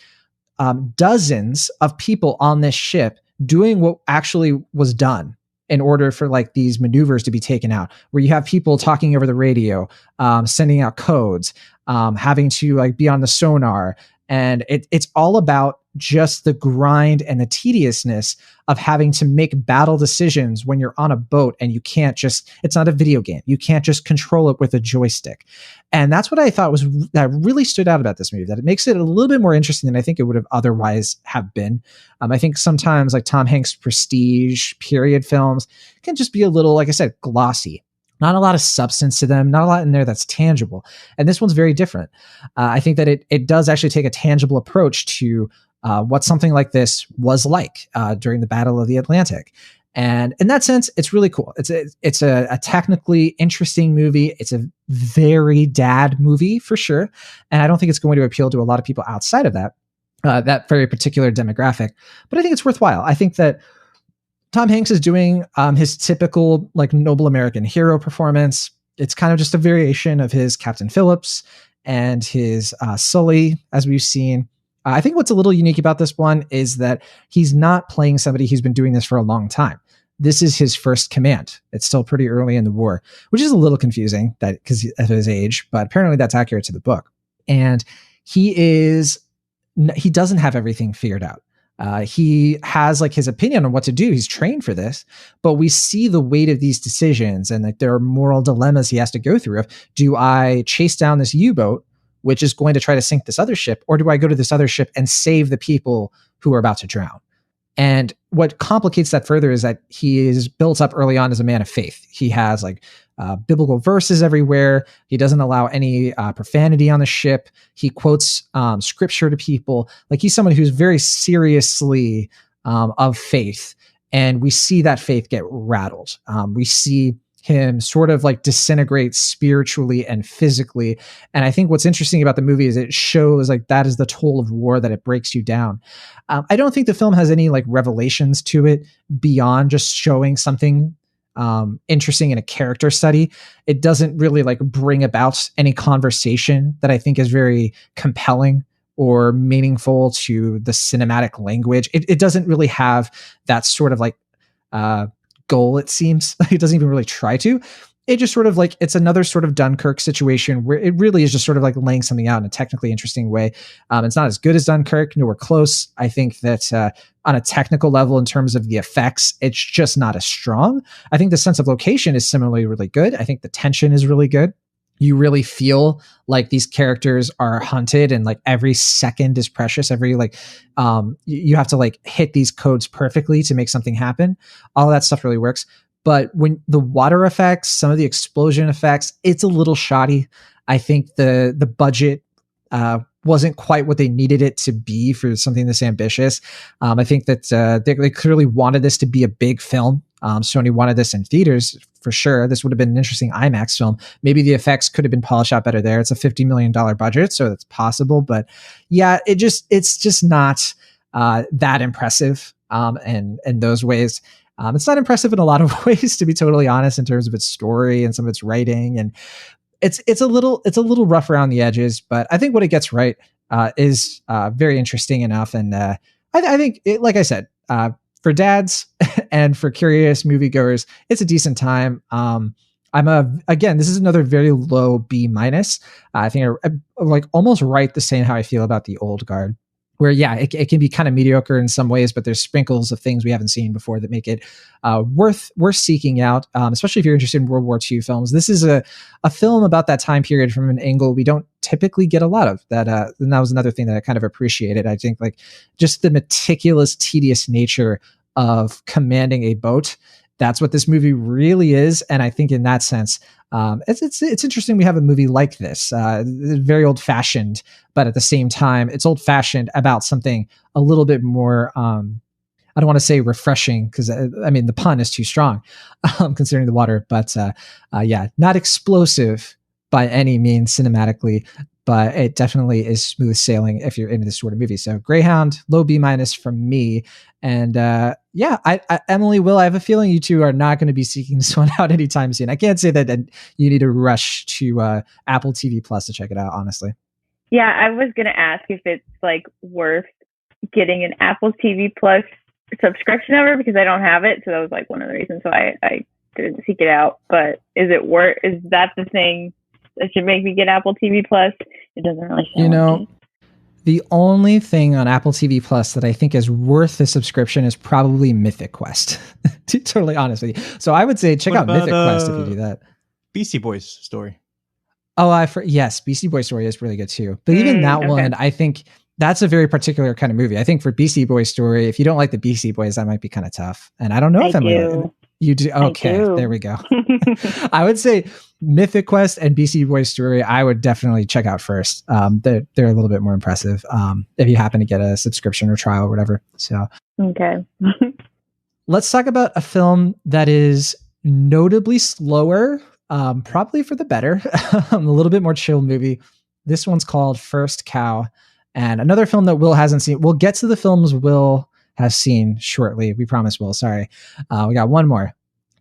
dozens of people on this ship doing what actually was done in order for like these maneuvers to be taken out, where you have people talking over the radio, sending out codes, having to like be on the sonar. And it's all about just the grind and the tediousness of having to make battle decisions when you're on a boat, and you can't just, it's not a video game. You can't just control it with a joystick. And that's what I thought that really stood out about this movie, that it makes it a little bit more interesting than I think it would have otherwise have been. I think sometimes like Tom Hanks' prestige period films can just be a little, like I said, glossy. Not a lot of substance to them, not a lot in there that's tangible. And this one's very different. I think that it does actually take a tangible approach to what something like this was like during the Battle of the Atlantic. And in that sense, it's really cool. It's a technically interesting movie. It's a very dad movie for sure. And I don't think it's going to appeal to a lot of people outside of that very particular demographic. But I think it's worthwhile. I think that Tom Hanks is doing his typical like noble American hero performance. It's kind of just a variation of his Captain Phillips and his Sully, as we've seen. I think what's a little unique about this one is that he's not playing somebody who's been doing this for a long time. This is his first command. It's still pretty early in the war, which is a little confusing because of his age, but apparently that's accurate to the book. And he doesn't have everything figured out. He has like his opinion on what to do. He's trained for this, but we see the weight of these decisions, and that there are moral dilemmas he has to go through. Of, do I chase down this U-boat, which is going to try to sink this other ship, or do I go to this other ship and save the people who are about to drown? And what complicates that further is that he is built up early on as a man of faith. He has like biblical verses everywhere. He doesn't allow any profanity on the ship. He quotes scripture to people. Like, he's someone who's very seriously of faith. And we see that faith get rattled. We see him sort of like disintegrate spiritually and physically. And I think what's interesting about the movie is it shows like that is the toll of war, that it breaks you down. I don't think the film has any like revelations to it beyond just showing something interesting in a character study. It doesn't really like bring about any conversation that I think is very compelling or meaningful to the cinematic language. It doesn't really have that sort of like goal, it seems. It doesn't even really try to. It just sort of like, it's another sort of Dunkirk situation where it really is just sort of like laying something out in a technically interesting way. It's not as good as Dunkirk, nowhere close. I think that on a technical level, in terms of the effects, it's just not as strong. I think the sense of location is similarly really good. I think the tension is really good. you really feel like these characters are hunted and like every second is precious. Every like, you have to like hit these codes perfectly to make something happen. All that stuff really works. But when the water effects, some of the explosion effects, it's a little shoddy. I think the budget wasn't quite what they needed it to be for something this ambitious. I think that they clearly wanted this to be a big film. Sony wanted this in theaters for sure. This would have been an interesting IMAX film. Maybe the effects could have been polished out better there. It's a $50 million budget, so that's possible. But yeah, it's just not that impressive in those ways. It's not impressive in a lot of ways, to be totally honest, in terms of its story and some of its writing, and it's a little rough around the edges. But I think what it gets right is very interesting enough, and I think, like I said, for dads and for curious moviegoers, it's a decent time. Again, this is another very low B minus. I think I like almost right the same how I feel about The Old Guard, where yeah, it can be kind of mediocre in some ways, but there's sprinkles of things we haven't seen before that make it worth seeking out, especially if you're interested in World War II films. This is a film about that time period from an angle we don't typically get a lot of. And that was another thing that I kind of appreciated. I think like just the meticulous, tedious nature of commanding a boat. That's what this movie really is. And I think in that sense, it's interesting we have a movie like this, very old fashioned, but at the same time, it's old fashioned about something a little bit more, I don't want to say refreshing, because I mean, the pun is too strong considering the water, but yeah, not explosive by any means cinematically, but it definitely is smooth sailing if you're into this sort of movie. So Greyhound, low B minus from me. And yeah, Emily, Will, I have a feeling you two are not going to be seeking this one out anytime soon. I can't say that you need to rush to Apple TV Plus to check it out, honestly. Yeah, I was going to ask if it's like worth getting an Apple TV Plus subscription over, because I don't have it. So that was like one of the reasons why I didn't seek it out. But is that the thing that should make me get Apple TV Plus? It doesn't really sound like it. The only thing on Apple TV Plus that I think is worth the subscription is probably Mythic Quest, to be totally honest with you. So I would say check out Mythic Quest if you do that. Beastie Boys Story. Oh, yes, Beastie Boys Story is really good too. But even that one, I think that's a very particular kind of movie. I think for Beastie Boys Story, if you don't like the Beastie Boys, that might be kind of tough. And I don't know if you do. Okay, there we go. I would say Mythic Quest and Beastie Boys Story, I would definitely check out first. They're a little bit more impressive if you happen to get a subscription or trial or whatever. So okay. Let's talk about a film that is notably slower, probably for the better. A little bit more chill movie. This one's called First Cow, and another film that Will hasn't seen. We'll get to the films Will has seen shortly. We promise, Will. Sorry. We got one more.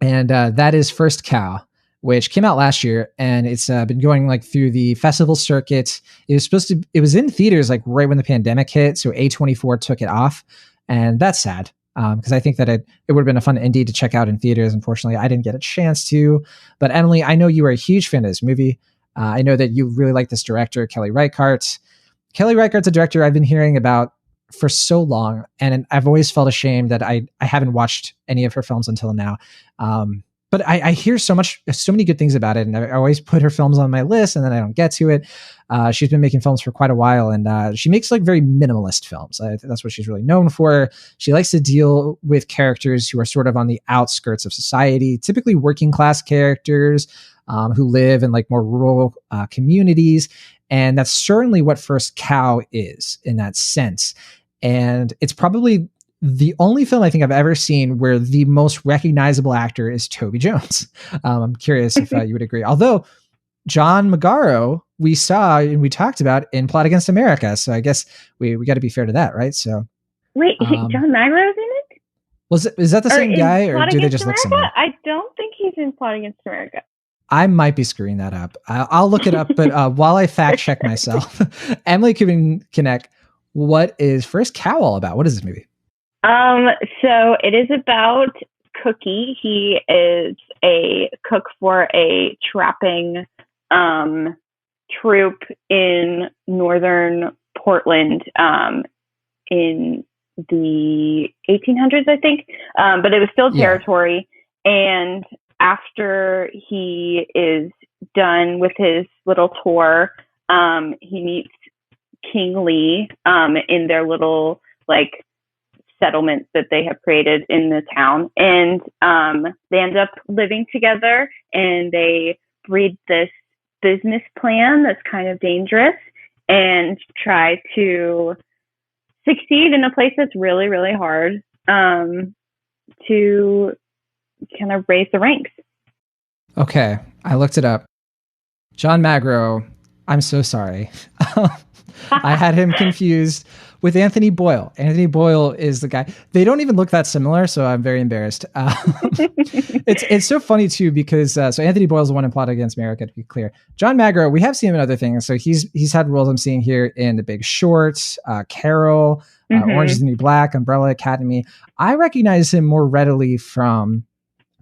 And that is First Cow, which came out last year, and it's been going like through the festival circuit. It was in theaters like right when the pandemic hit, so A24 took it off, and that's sad because I think that it would have been a fun indie to check out in theaters. Unfortunately, I didn't get a chance to. But Emily, I know you are a huge fan of this movie. I know that you really like this director, Kelly Reichardt. Kelly Reichardt's a director I've been hearing about for so long, and I've always felt ashamed that I haven't watched any of her films until now. But I hear so many good things about it, and I always put her films on my list, and then I don't get to it. She's been making films for quite a while, and she makes like very minimalist films. That's what she's really known for. She likes to deal with characters who are sort of on the outskirts of society, typically working class characters who live in like more rural communities. And that's certainly what First Cow is in that sense. And it's probably the only film I think I've ever seen where the most recognizable actor is Toby Jones. I'm curious if you would agree. Although John Magaro, we saw and we talked about in Plot Against America. So I guess we got to be fair to that, right? So wait, John Magro's in it? Is that the same guy, or do they just look similar? I don't think he's in Plot Against America. I might be screwing that up. I'll look it up, but while I fact check myself, Emily Kubin-Kinect, what is First Cow all about? What is this movie? So it is about Cookie. He is a cook for a trapping troupe in northern Portland in the 1800s, I think. But it was still territory. And after he is done with his little tour, he meets King Lee in their little like settlement that they have created in the town, and they end up living together, and they breed this business plan that's kind of dangerous and try to succeed in a place that's really, really hard to kind of raise the ranks. Okay, I looked it up. John Magro, I'm so sorry. I had him confused with Anthony Boyle. Anthony Boyle is the guy. They don't even look that similar, so I'm very embarrassed. It's so funny too because so Anthony Boyle is the one in Plot Against America, to be clear. John Magro, we have seen him in other things. So he's had roles I'm seeing here in The Big Short, Carol, Orange is the New Black, Umbrella Academy. I recognize him more readily from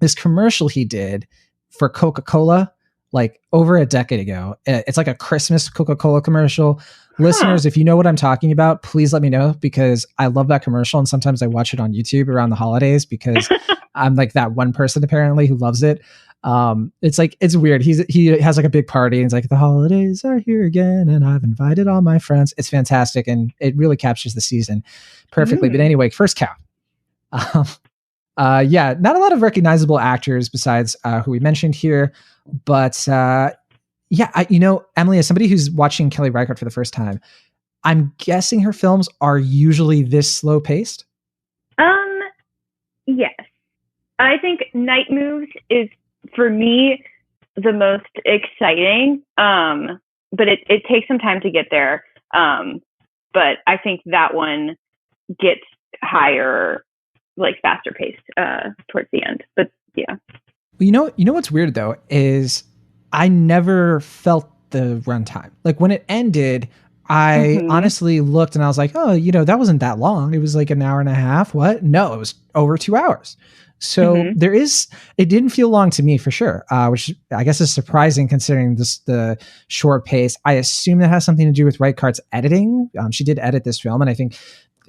this commercial he did for Coca-Cola, like over a decade ago. It's like a Christmas Coca-Cola commercial. Listeners, if you know what I'm talking about, please let me know, because I love that commercial. And sometimes I watch it on YouTube around the holidays because I'm like that one person apparently who loves it. It's weird. He has like a big party and he's like, the holidays are here again and I've invited all my friends. It's fantastic. And it really captures the season perfectly. But anyway, first cow. Yeah, not a lot of recognizable actors besides who we mentioned here, but Emily, as somebody who's watching Kelly Reichardt for the first time, I'm guessing her films are usually this slow paced. Yes, I think Night Moves is for me the most exciting, but it takes some time to get there. But I think that one gets higher, like faster paced towards the end. But yeah. You know what's weird though is I never felt the runtime. Like when it ended, I honestly looked and I was like, oh, that wasn't that long. It was like an hour and a half. What? No, it was over 2 hours. So it didn't feel long to me for sure, which I guess is surprising considering the short pace. I assume that has something to do with Reichardt's editing. She did edit this film, and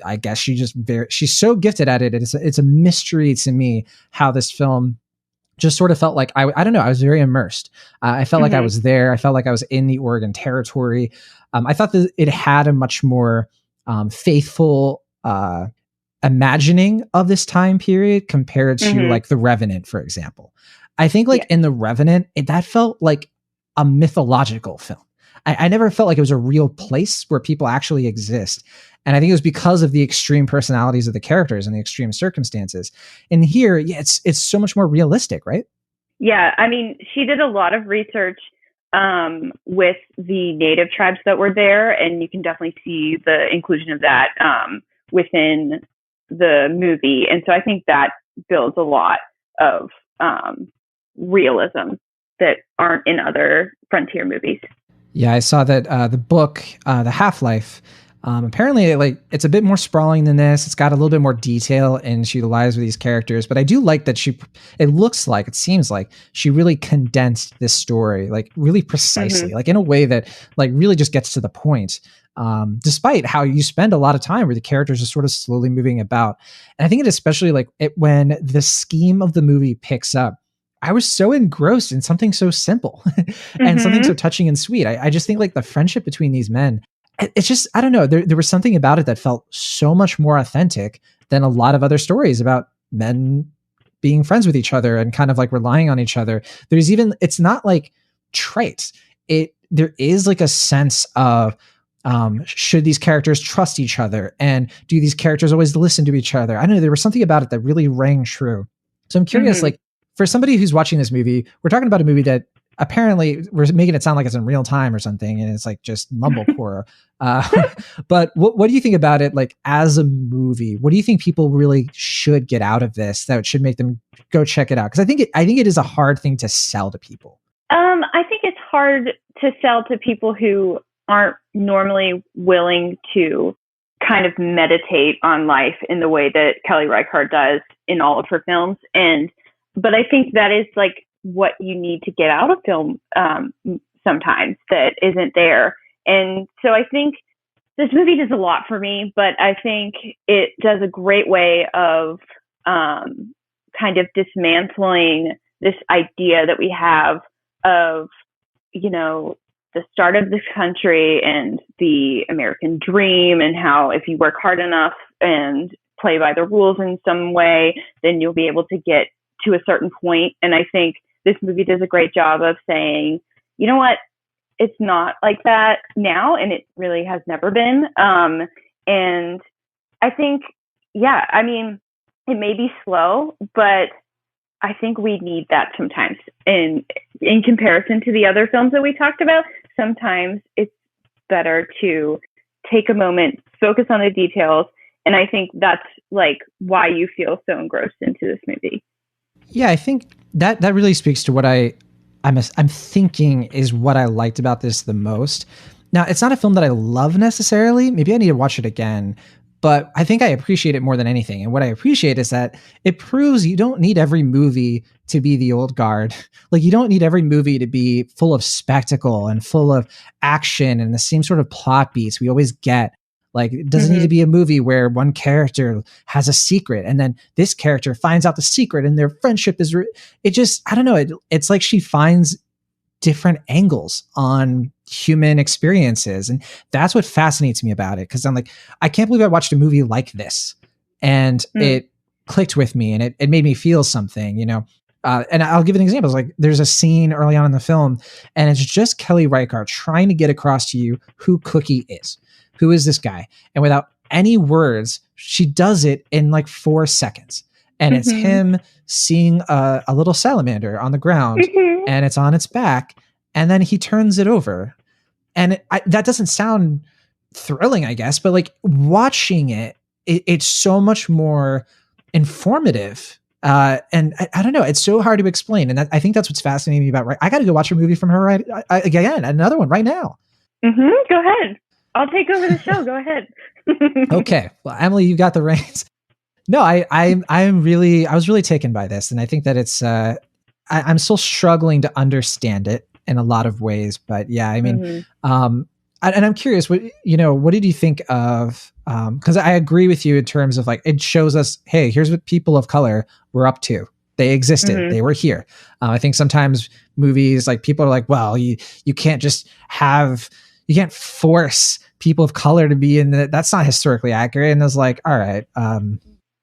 I guess she's so gifted at it. It's a mystery to me how this film just sort of felt like I don't know. I was very immersed. I felt like I was there. I felt like I was in the Oregon Territory. I thought that it had a much more faithful imagining of this time period compared to like The Revenant, for example. I think in The Revenant, that felt like a mythological film. I never felt like it was a real place where people actually exist. And I think it was because of the extreme personalities of the characters and the extreme circumstances. And here, it's so much more realistic, right? Yeah, I mean, she did a lot of research with the native tribes that were there, and you can definitely see the inclusion of that within the movie. And so I think that builds a lot of realism that aren't in other frontier movies. Yeah, I saw that the book, The Half-Life, apparently it's a bit more sprawling than this. It's got a little bit more detail into the lives of these characters, but I do like that it seems like she really condensed this story, like really precisely, like in a way that like really just gets to the point. Despite how you spend a lot of time where the characters are sort of slowly moving about. And I think it especially when the scheme of the movie picks up, I was so engrossed in something so simple and something so touching and sweet. I just think like the friendship between these men, it's just, I don't know. There was something about it that felt so much more authentic than a lot of other stories about men being friends with each other and kind of like relying on each other. It's not like trite. There is like a sense of, should these characters trust each other? And do these characters always listen to each other? I don't know. There was something about it that really rang true. So I'm curious, like for somebody who's watching this movie, we're talking about a movie that apparently we're making it sound like it's in real time or something. And it's like just mumblecore. But what do you think about it? Like as a movie, what do you think people really should get out of this that should make them go check it out? Cause I think it is a hard thing to sell to people. I think it's hard to sell to people who aren't normally willing to kind of meditate on life in the way that Kelly Reichardt does in all of her films. But I think that is like what you need to get out of film sometimes that isn't there. And so I think this movie does a lot for me, but I think it does a great way of kind of dismantling this idea that we have of the start of this country and the American dream, and how if you work hard enough and play by the rules in some way, then you'll be able to get to a certain point. And I think this movie does a great job of saying, you know what, it's not like that now, and it really has never been. And I think, it may be slow, but I think we need that sometimes. In comparison to the other films that we talked about, sometimes it's better to take a moment, focus on the details. And I think that's like why you feel so engrossed into this movie. Yeah, I think that really speaks to what I'm thinking is what I liked about this the most. Now, it's not a film that I love necessarily. Maybe I need to watch it again. But I think I appreciate it more than anything. And what I appreciate is that it proves you don't need every movie to be the old guard. Like, you don't need every movie to be full of spectacle and full of action and the same sort of plot beats we always get. Like, it doesn't need to be a movie where one character has a secret and then this character finds out the secret and their friendship is, it just, I don't know. It's like she finds different angles on human experiences. And that's what fascinates me about it. Cause I'm like, I can't believe I watched a movie like this and it clicked with me and it made me feel something, and I'll give an example. It's like there's a scene early on in the film and it's just Kelly Reichardt trying to get across to you who Cookie is. Who is this guy? And without any words, she does it in like 4 seconds. And it's him seeing a little salamander on the ground and it's on its back. And then he turns it over. And that doesn't sound thrilling, I guess, but like watching it's so much more informative. And I don't know, it's so hard to explain. And I think that's what's fascinating me about, I got to go watch a movie from her again, another one right now. Go ahead. I'll take over the show. Go ahead. Okay. Well, Emily, you got the reins. No, I was really taken by this. And I think that it's, I'm still struggling to understand it in a lot of ways, but yeah, I mean, and I'm curious, what did you think of, cause I agree with you in terms of like, it shows us, hey, here's what people of color were up to. They existed. They were here. I think sometimes movies, like people are like, well, you can't you can't force people of color to be in that's not historically accurate. And I was like, all right,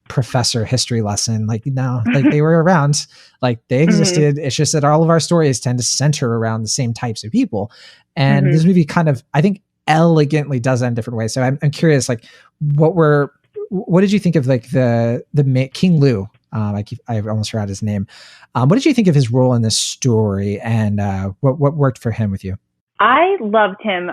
professor history lesson. Like, no, like they were around, like they existed. It's just that all of our stories tend to center around the same types of people. And this movie kind of, I think, elegantly does that in different ways. So I'm curious, like, what did you think of like the King Lou? I almost forgot his name. What did you think of his role in this story, and what worked for him with you? I loved him.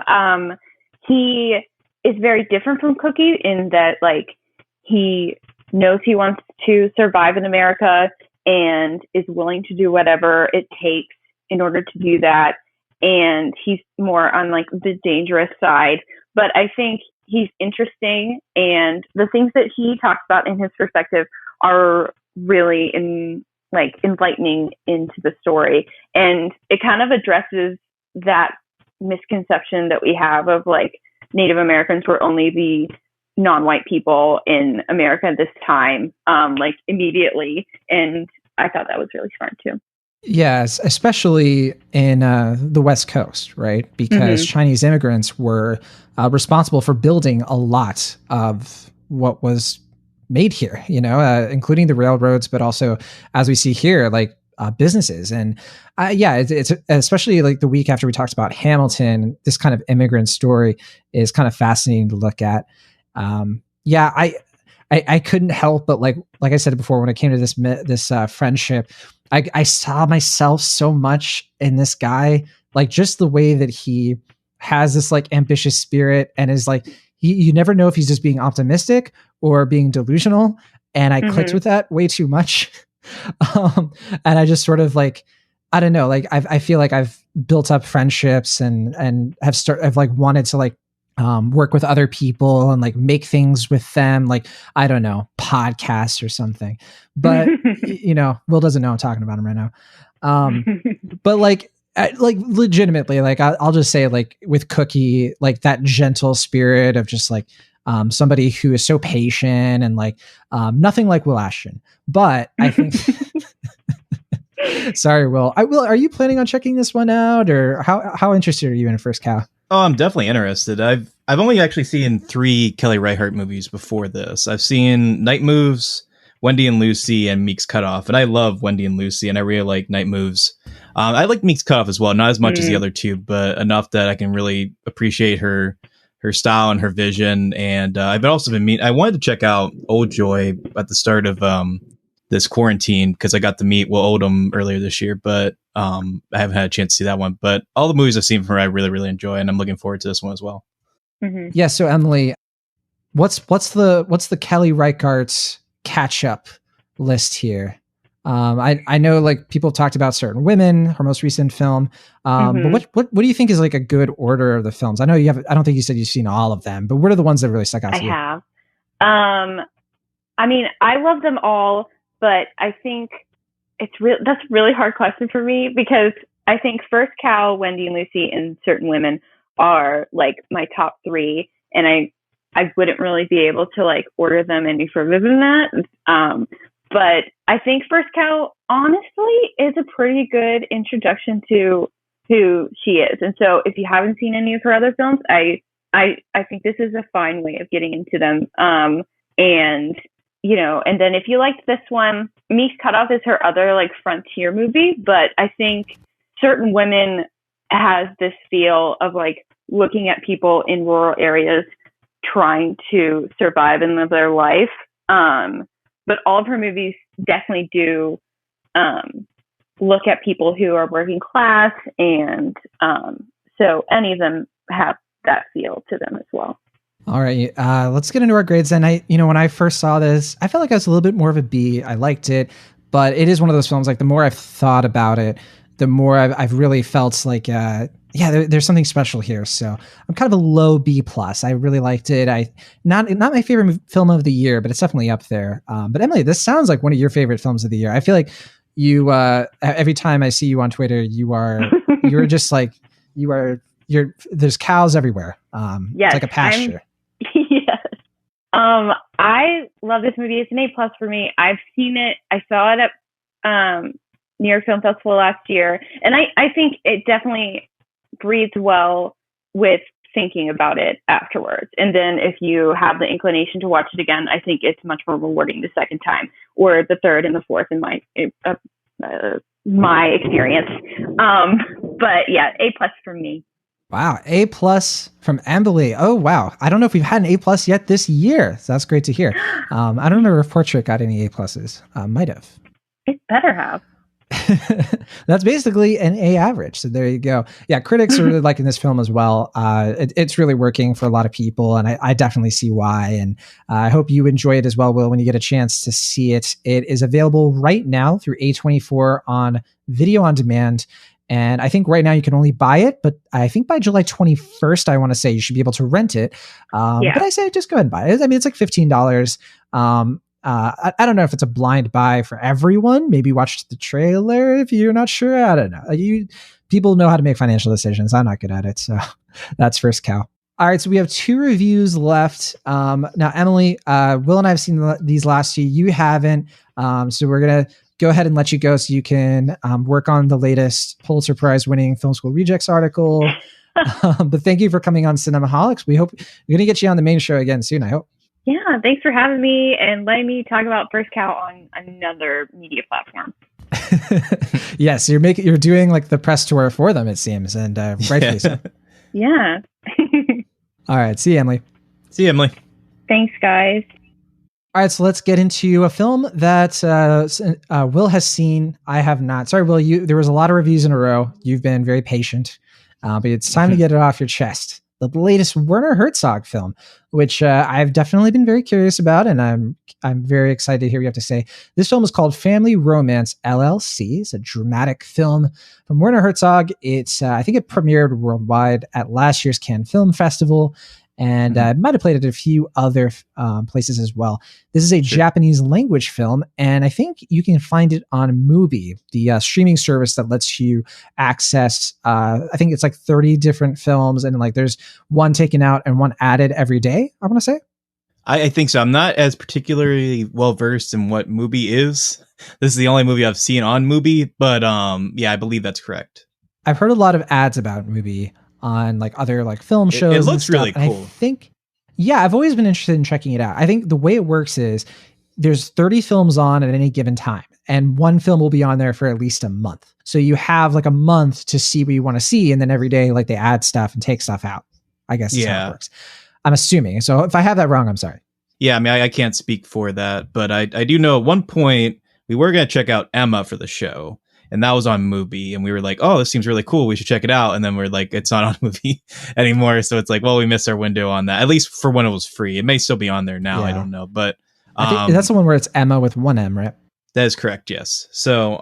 He is very different from Cookie in that, like, he knows he wants to survive in America and is willing to do whatever it takes in order to do that. And he's more on like the dangerous side, but I think he's interesting, and the things that he talks about in his perspective are really enlightening into the story. And it kind of addresses that misconception that we have of like Native Americans were only the non-white people in America at this time, like immediately. And I thought that was really smart too. Yes, especially in the West Coast, right? Because Chinese immigrants were responsible for building a lot of what was made here, including the railroads, but also, as we see here, like businesses. And it's especially like the week after we talked about Hamilton, this kind of immigrant story is kind of fascinating to look at. I couldn't help but like I said before, when it came to this friendship, I saw myself so much in this guy, like just the way that he has this like ambitious spirit and is like, you never know if he's just being optimistic or being delusional. And I clicked with that way too much. And I just sort of like, I don't know, like I feel like I've built up friendships and I've like wanted to like work with other people and like make things with them, like, I don't know, podcasts or something. But Will doesn't know I'm talking about him right now. But like legitimately, like I'll just say, like with Cookie, like that gentle spirit of just like somebody who is so patient and like nothing like Will Ashton. But I think Sorry, Will. Will, are you planning on checking this one out, or how interested are you in First Cow? Oh, I'm definitely interested. I've only actually seen 3 Kelly Reichardt movies before this. I've seen Night Moves, Wendy and Lucy, and Meek's Cutoff, and I love Wendy and Lucy, and I really like Night Moves. I like Meek's Cutoff as well, not as much as the other two, but enough that I can really appreciate her style and her vision. And I've also been I wanted to check out Old Joy at the start of this quarantine because I got to meet Will Oldham earlier this year, but I haven't had a chance to see that one. But all the movies I've seen from her, I really, really enjoy, and I'm looking forward to this one as well. Mm-hmm. Yeah. So Emily, what's the Kelly Reichardt's catch up list here? I know like people have talked about Certain Women, her most recent film. But what do you think is like a good order of the films? I know you have. I don't think you said you've seen all of them, but what are the ones that really stuck out to you? I have. I mean, I love them all, but I think that's a really hard question for me because I think First Cow, Wendy and Lucy, and Certain Women are like my top 3, and I wouldn't really be able to like order them any further than that. But I think First Cow, honestly, is a pretty good introduction to who she is. And so if you haven't seen any of her other films, I think this is a fine way of getting into them. And, you know, and then if you liked this one, Meek's Cutoff is her other like frontier movie. But I think Certain Women has this feel of like looking at people in rural areas trying to survive and live their life. But all of her movies definitely do look at people who are working class, and so any of them have that feel to them as well. All right, let's get into our grades then. When I first saw this, I felt like I was a little bit more of a B. I liked it, but it is one of those films, like the more I've thought about it, the more I've really felt like, there's something special here. So I'm kind of a low B+. I really liked it. Not my favorite film of the year, but it's definitely up there. But Emily, this sounds like one of your favorite films of the year. I feel like you, every time I see you on Twitter, you're just like, there's cows everywhere. Yes, it's like a pasture. Yes. I love this movie. It's an A+ for me. I've seen it. I saw it at New York Film Festival last year. And I think it definitely breathes well with thinking about it afterwards. And then if you have the inclination to watch it again, I think it's much more rewarding the second time or the third and the fourth in my experience. But yeah, A+ for me. Wow. A+ from Emily. Oh, wow. I don't know if we've had an A+ yet this year. So that's great to hear. I don't remember if Portrait got any A+. Might have. It better have. That's basically an A average. So there you go. Yeah, critics are really liking this film as well. It's really working for a lot of people, and I definitely see why. And I hope you enjoy it as well, Will, when you get a chance to see it. It is available right now through A24 on video on demand. And I think right now you can only buy it, but I think by July 21st, I want to say you should be able to rent it. But I say just go ahead and buy it. I mean, it's like $15. I don't know if it's a blind buy for everyone. Maybe watch the trailer if you're not sure. I don't know. People know how to make financial decisions. I'm not good at it. So that's First Cow. All right. So we have 2 reviews left. Now, Emily, Will and I have seen these last 2. You haven't. So we're going to go ahead and let you go so you can work on the latest Pulitzer Prize winning Film School Rejects article. But thank you for coming on Cinemaholics. We hope we're going to get you on the main show again soon, I hope. Yeah, thanks for having me and letting me talk about First Cow on another media platform. Yes, you're doing like the press tour for them, it seems, and rightfully so. Yeah. All right, see you, Emily. See you, Emily. Thanks, guys. All right, so let's get into a film that Will has seen. I have not. Sorry, Will. There was a lot of reviews in a row. You've been very patient, but it's time to get it off your chest. The latest Werner Herzog film, which I've definitely been very curious about, and I'm very excited to hear what you have to say. This film is called Family Romance LLC. It's a dramatic film from Werner Herzog. It's I think it premiered worldwide at last year's Cannes Film Festival, and might have played at a few other places as well. This is a Japanese language film, and I think you can find it on Mubi, the streaming service that lets you access, I think it's like 30 different films, and like there's one taken out and one added every day, I want to say. I think so. I'm not as particularly well versed in what Mubi is. this is the only movie I've seen on Mubi, but yeah, I believe that's correct. I've heard a lot of ads about Mubi on like other like film shows. It and looks stuff, really and cool. I think, yeah, I've always been interested in checking it out. I think the way it works is there's 30 films on at any given time, and one film will be on there for at least a month. So you have like a month to see what you want to see, and then every day like they add stuff and take stuff out. I guess is how it works. I'm assuming. So if I have that wrong, I'm sorry. Yeah, I mean, I can't speak for that, but I do know at one point we were going to check out Emma for the show, and that was on Mubi, and we were like, oh, this seems really cool. We should check it out. And then we're like, it's not on Mubi anymore. So it's like, well, we missed our window on that, at least for when it was free. It may still be on there now. Yeah. I don't know. But I think that's the one where it's Emma with one M, right? that is correct. Yes. So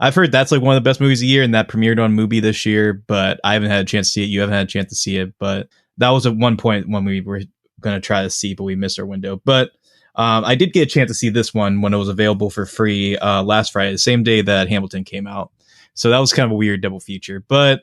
I've heard that's like one of the best movies of the year, and that premiered on Mubi this year, but I haven't had a chance to see it. You haven't had a chance to see it, but that was at one point when we were going to try to see, but we missed our window. But I did get a chance to see this one when it was available for free last Friday, the same day that Hamilton came out. So that was kind of a weird double feature. But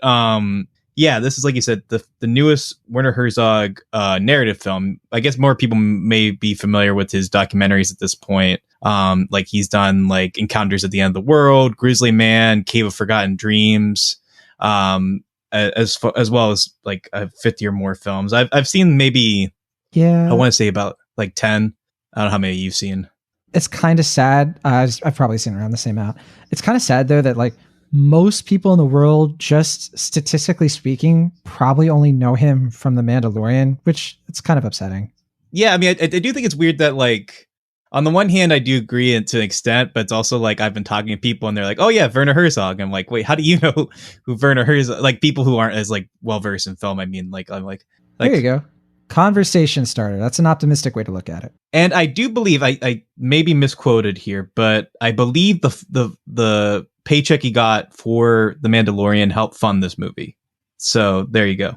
yeah, this is, like you said, the newest Werner Herzog narrative film. I guess more people may be familiar with his documentaries at this point. Like he's done like Encounters at the End of the World, Grizzly Man, Cave of Forgotten Dreams, as well as like 50 or more films. I've seen maybe, I want to say about like 10. I don't know how many you've seen. It's kind of sad. I've probably seen around the same amount. It's kind of sad though that like most people in the world, just statistically speaking, probably only know him from The Mandalorian, which it's kind of upsetting. Yeah, I mean, I do think it's weird that like, on the one hand, I do agree to an extent, but it's also like I've been talking to people and they're like, oh yeah, Werner Herzog. I'm like, wait, how do you know who Werner Herzog? Like people who aren't as like well versed in film. I mean, like I'm like there you go. Conversation starter. That's an optimistic way to look at it. And I do believe I may be misquoted here, but I believe the paycheck he got for The Mandalorian helped fund this movie. So there you go.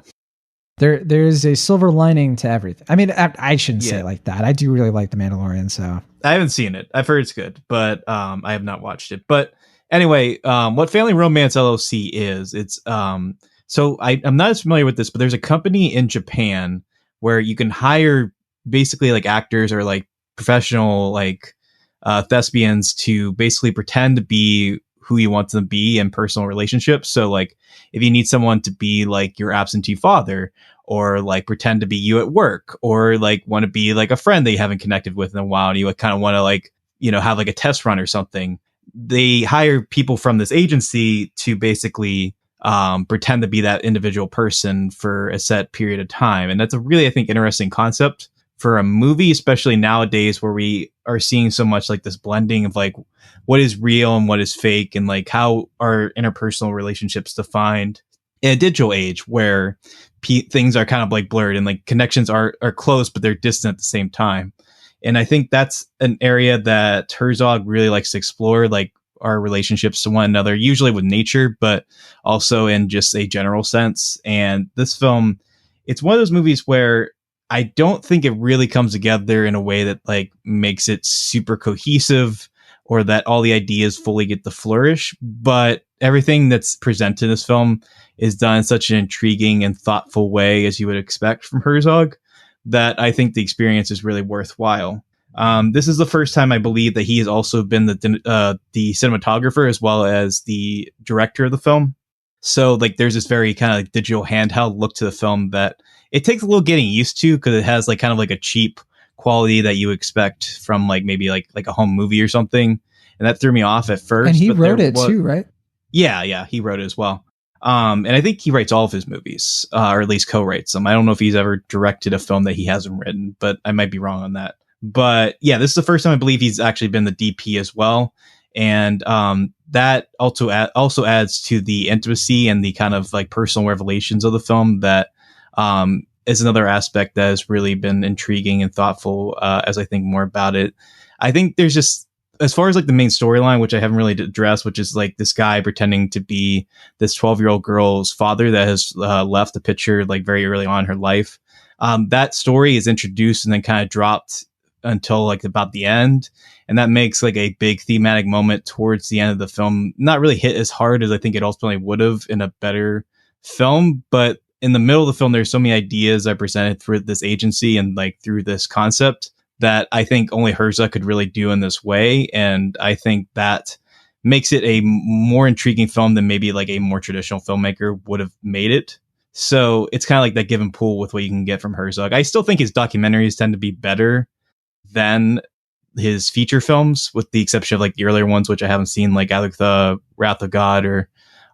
There's a silver lining to everything. I mean, I shouldn't say it like that. I do really like The Mandalorian, so I haven't seen it. I've heard it's good, but I have not watched it. But anyway, what Family Romance LLC is, it's so I'm not as familiar with this, but there's a company in Japan where you can hire basically like actors or like professional like thespians to basically pretend to be who you want them to be in personal relationships. So like if you need someone to be like your absentee father, or like pretend to be you at work, or like want to be like a friend that you haven't connected with in a while and you kind of want to like, you know, have like a test run or something, they hire people from this agency to basically pretend to be that individual person for a set period of time. And that's a really, I think, interesting concept for a movie, especially nowadays where we are seeing so much like this blending of like what is real and what is fake, and like how are interpersonal relationships defined in a digital age where things are kind of like blurred and like connections are close, but they're distant at the same time. And I think that's an area that Herzog really likes to explore, like our relationships to one another, usually with nature, but also in just a general sense. And this film, it's one of those movies where I don't think it really comes together in a way that like makes it super cohesive or that all the ideas fully get to flourish. But everything that's presented in this film is done in such an intriguing and thoughtful way, as you would expect from Herzog, that I think the experience is really worthwhile. This is the first time I believe that he has also been the cinematographer as well as the director of the film. So like there's this very kind of like digital handheld look to the film that it takes a little getting used to, because it has like kind of like a cheap quality that you expect from like maybe like a home movie or something. And that threw me off at first. And he wrote it too, right? Yeah, he wrote it as well. And I think he writes all of his movies, or at least co-writes them. I don't know if he's ever directed a film that he hasn't written, but I might be wrong on that. But yeah, this is the first time I believe he's actually been the DP as well. And that also adds to the intimacy and the kind of like personal revelations of the film that is another aspect that has really been intriguing and thoughtful as I think more about it. I think there's just, as far as like the main storyline, which I haven't really addressed, which is like this guy pretending to be this 12-year-old girl's father that has left a picture like very early on in her life. That story is introduced and then kind of dropped until like about the end. And that makes like a big thematic moment towards the end of the film not really hit as hard as I think it ultimately would have in a better film. But in the middle of the film, there's so many ideas I presented through this agency and like through this concept that I think only Herzog could really do in this way. And I think that makes it a more intriguing film than maybe like a more traditional filmmaker would have made it. So it's kind of like that give and pull with what you can get from Herzog. I still think his documentaries tend to be better than his feature films, with the exception of like the earlier ones, which I haven't seen, like either the Wrath of God or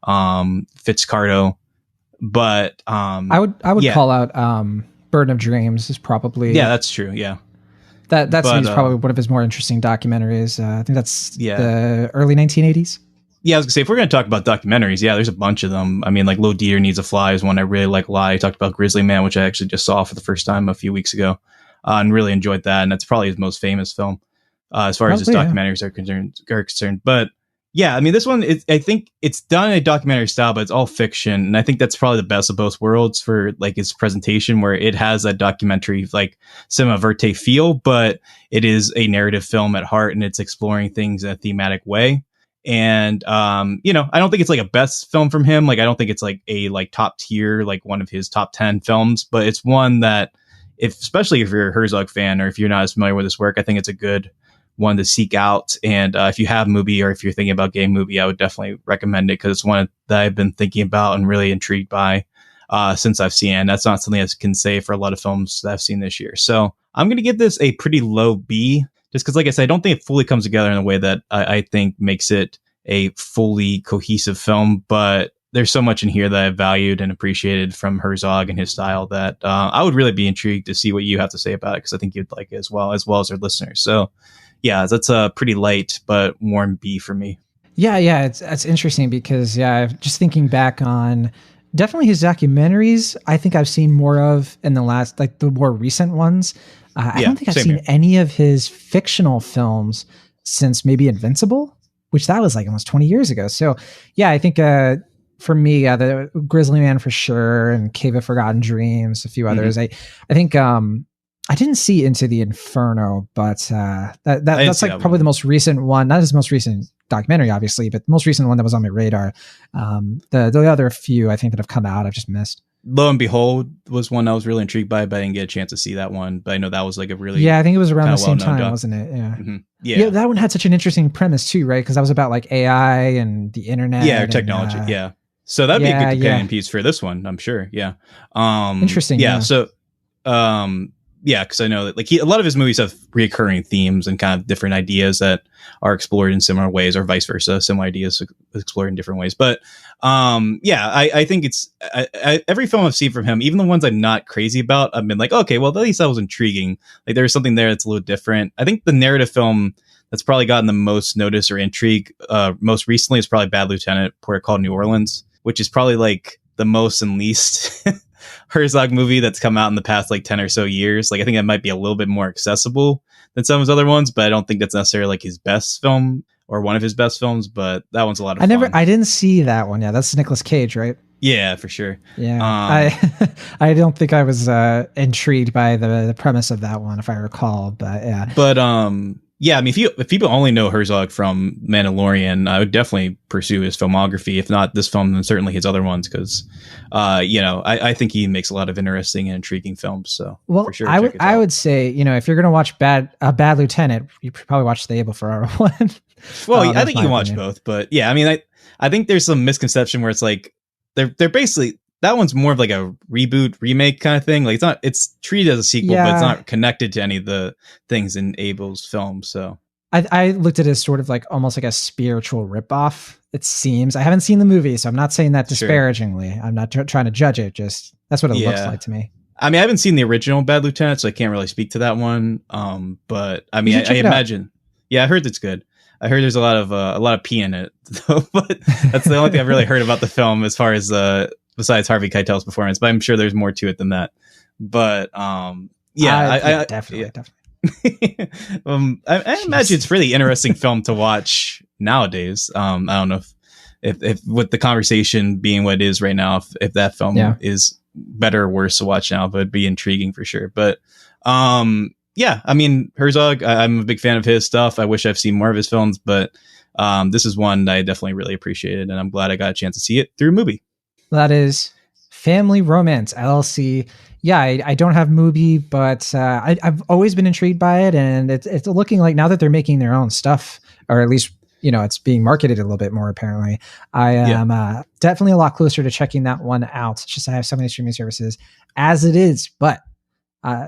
Fitzcarraldo. But I would yeah. call out Burden of Dreams is probably that's true. Yeah. That to me is probably one of his more interesting documentaries. I think that's the early 1980s. Yeah, I was gonna say, if we're gonna talk about documentaries, there's a bunch of them. I mean, like Low Deer Needs a Fly is one I really like a lot. I talked about Grizzly Man, which I actually just saw for the first time a few weeks ago, and really enjoyed that. And that's probably his most famous film, as far as his documentaries are concerned. But yeah, I mean, this one, I think it's done in a documentary style, but it's all fiction, and I think that's probably the best of both worlds for like its presentation, where it has that documentary like cinema verite feel, but it is a narrative film at heart, and it's exploring things in a thematic way. And I don't think it's like a best film from him. Like, I don't think it's like a like top tier, like one of his top 10 films, but it's one that, especially if you're a Herzog fan or if you're not as familiar with his work, I think it's a good one to seek out. And if you have Mubi, or if you're thinking about getting Mubi, I would definitely recommend it, because it's one that I've been thinking about and really intrigued by since I've seen it. And that's not something I can say for a lot of films that I've seen this year. So I'm going to give this a pretty low B, just because, like I said, I don't think it fully comes together in a way that I think makes it a fully cohesive film. But there's so much in here that I've valued and appreciated from Herzog and his style that I would really be intrigued to see what you have to say about it, because I think you'd like it as well as our listeners. So yeah, that's a pretty light but warm B for me. Yeah, it's interesting because just thinking back on definitely his documentaries, I think I've seen more of in the last, like the more recent ones. I don't think I've seen any of his fictional films since maybe Invincible, which that was like almost 20 years ago. So yeah, I think for me, the Grizzly Man for sure, and Cave of Forgotten Dreams, a few others. I think I didn't see Into the Inferno, but that's like probably the most recent one. Not his most recent documentary, obviously, but the most recent one that was on my radar. The other few I think that have come out, I've just missed. Lo and Behold was one I was really intrigued by, but I didn't get a chance to see that one. But I know that was like a really I think it was around the same time, wasn't it? Yeah. Mm-hmm. Yeah, that one had such an interesting premise too, right? Because that was about like AI and the internet. Yeah, technology. So that'd be a good companion piece for this one, I'm sure. Yeah. Interesting. Yeah. So, because I know that like a lot of his movies have recurring themes and kind of different ideas that are explored in similar ways, or vice versa, similar ideas explored in different ways. But I think it's every film I've seen from him, even the ones I'm not crazy about, I've been like, okay, well, at least that was intriguing. Like there was something there that's a little different. I think the narrative film that's probably gotten the most notice or intrigue most recently is probably Bad Lieutenant, Port Called New Orleans, which is probably like the most and least Herzog movie that's come out in the past like 10 or so years. Like I think it might be a little bit more accessible than some of his other ones, but I don't think that's necessarily like his best film or one of his best films, but that one's a lot of fun. I didn't see that one. Yeah, that's Nicolas Cage, right? Yeah, for sure. Yeah. I don't think I was intrigued by the premise of that one, if I recall, but yeah. But yeah, I mean, if people only know Herzog from Mandalorian, I would definitely pursue his filmography. If not this film, then certainly his other ones, because, I think he makes a lot of interesting and intriguing films. So, well, for sure, I would say, if you're gonna watch Bad Lieutenant, you probably watch the Abel Ferrara one. Well, I think you can watch both, but yeah, I mean, I think there's some misconception where it's like they're basically. That one's more of like a reboot, remake kind of thing. Like it's treated as a sequel, but it's not connected to any of the things in Abel's film. So I looked at it as sort of like almost like a spiritual ripoff. It seems. I haven't seen the movie, so I'm not saying that disparagingly. Sure. I'm not trying to judge it. Just that's what it looks like to me. I mean, I haven't seen the original Bad Lieutenant, so I can't really speak to that one. But I mean, I imagine. Yeah, I heard it's good. I heard there's a lot of pee in it, though. But that's the only thing I've really heard about the film as far as besides Harvey Keitel's performance, but I'm sure there's more to it than that. But definitely. I imagine it's a really interesting film to watch nowadays. I don't know if with the conversation being what it is right now, if that film is better or worse to watch now, but it'd be intriguing for sure. But I mean, Herzog, I'm a big fan of his stuff. I wish I've seen more of his films, but this is one that I definitely really appreciated, and I'm glad I got a chance to see it through a movie. That is Family Romance LLC. Yeah, I don't have Mubi, but I've always been intrigued by it, and it's looking like now that they're making their own stuff, or at least it's being marketed a little bit more. Apparently, I am definitely a lot closer to checking that one out. It's just I have so many streaming services as it is, but I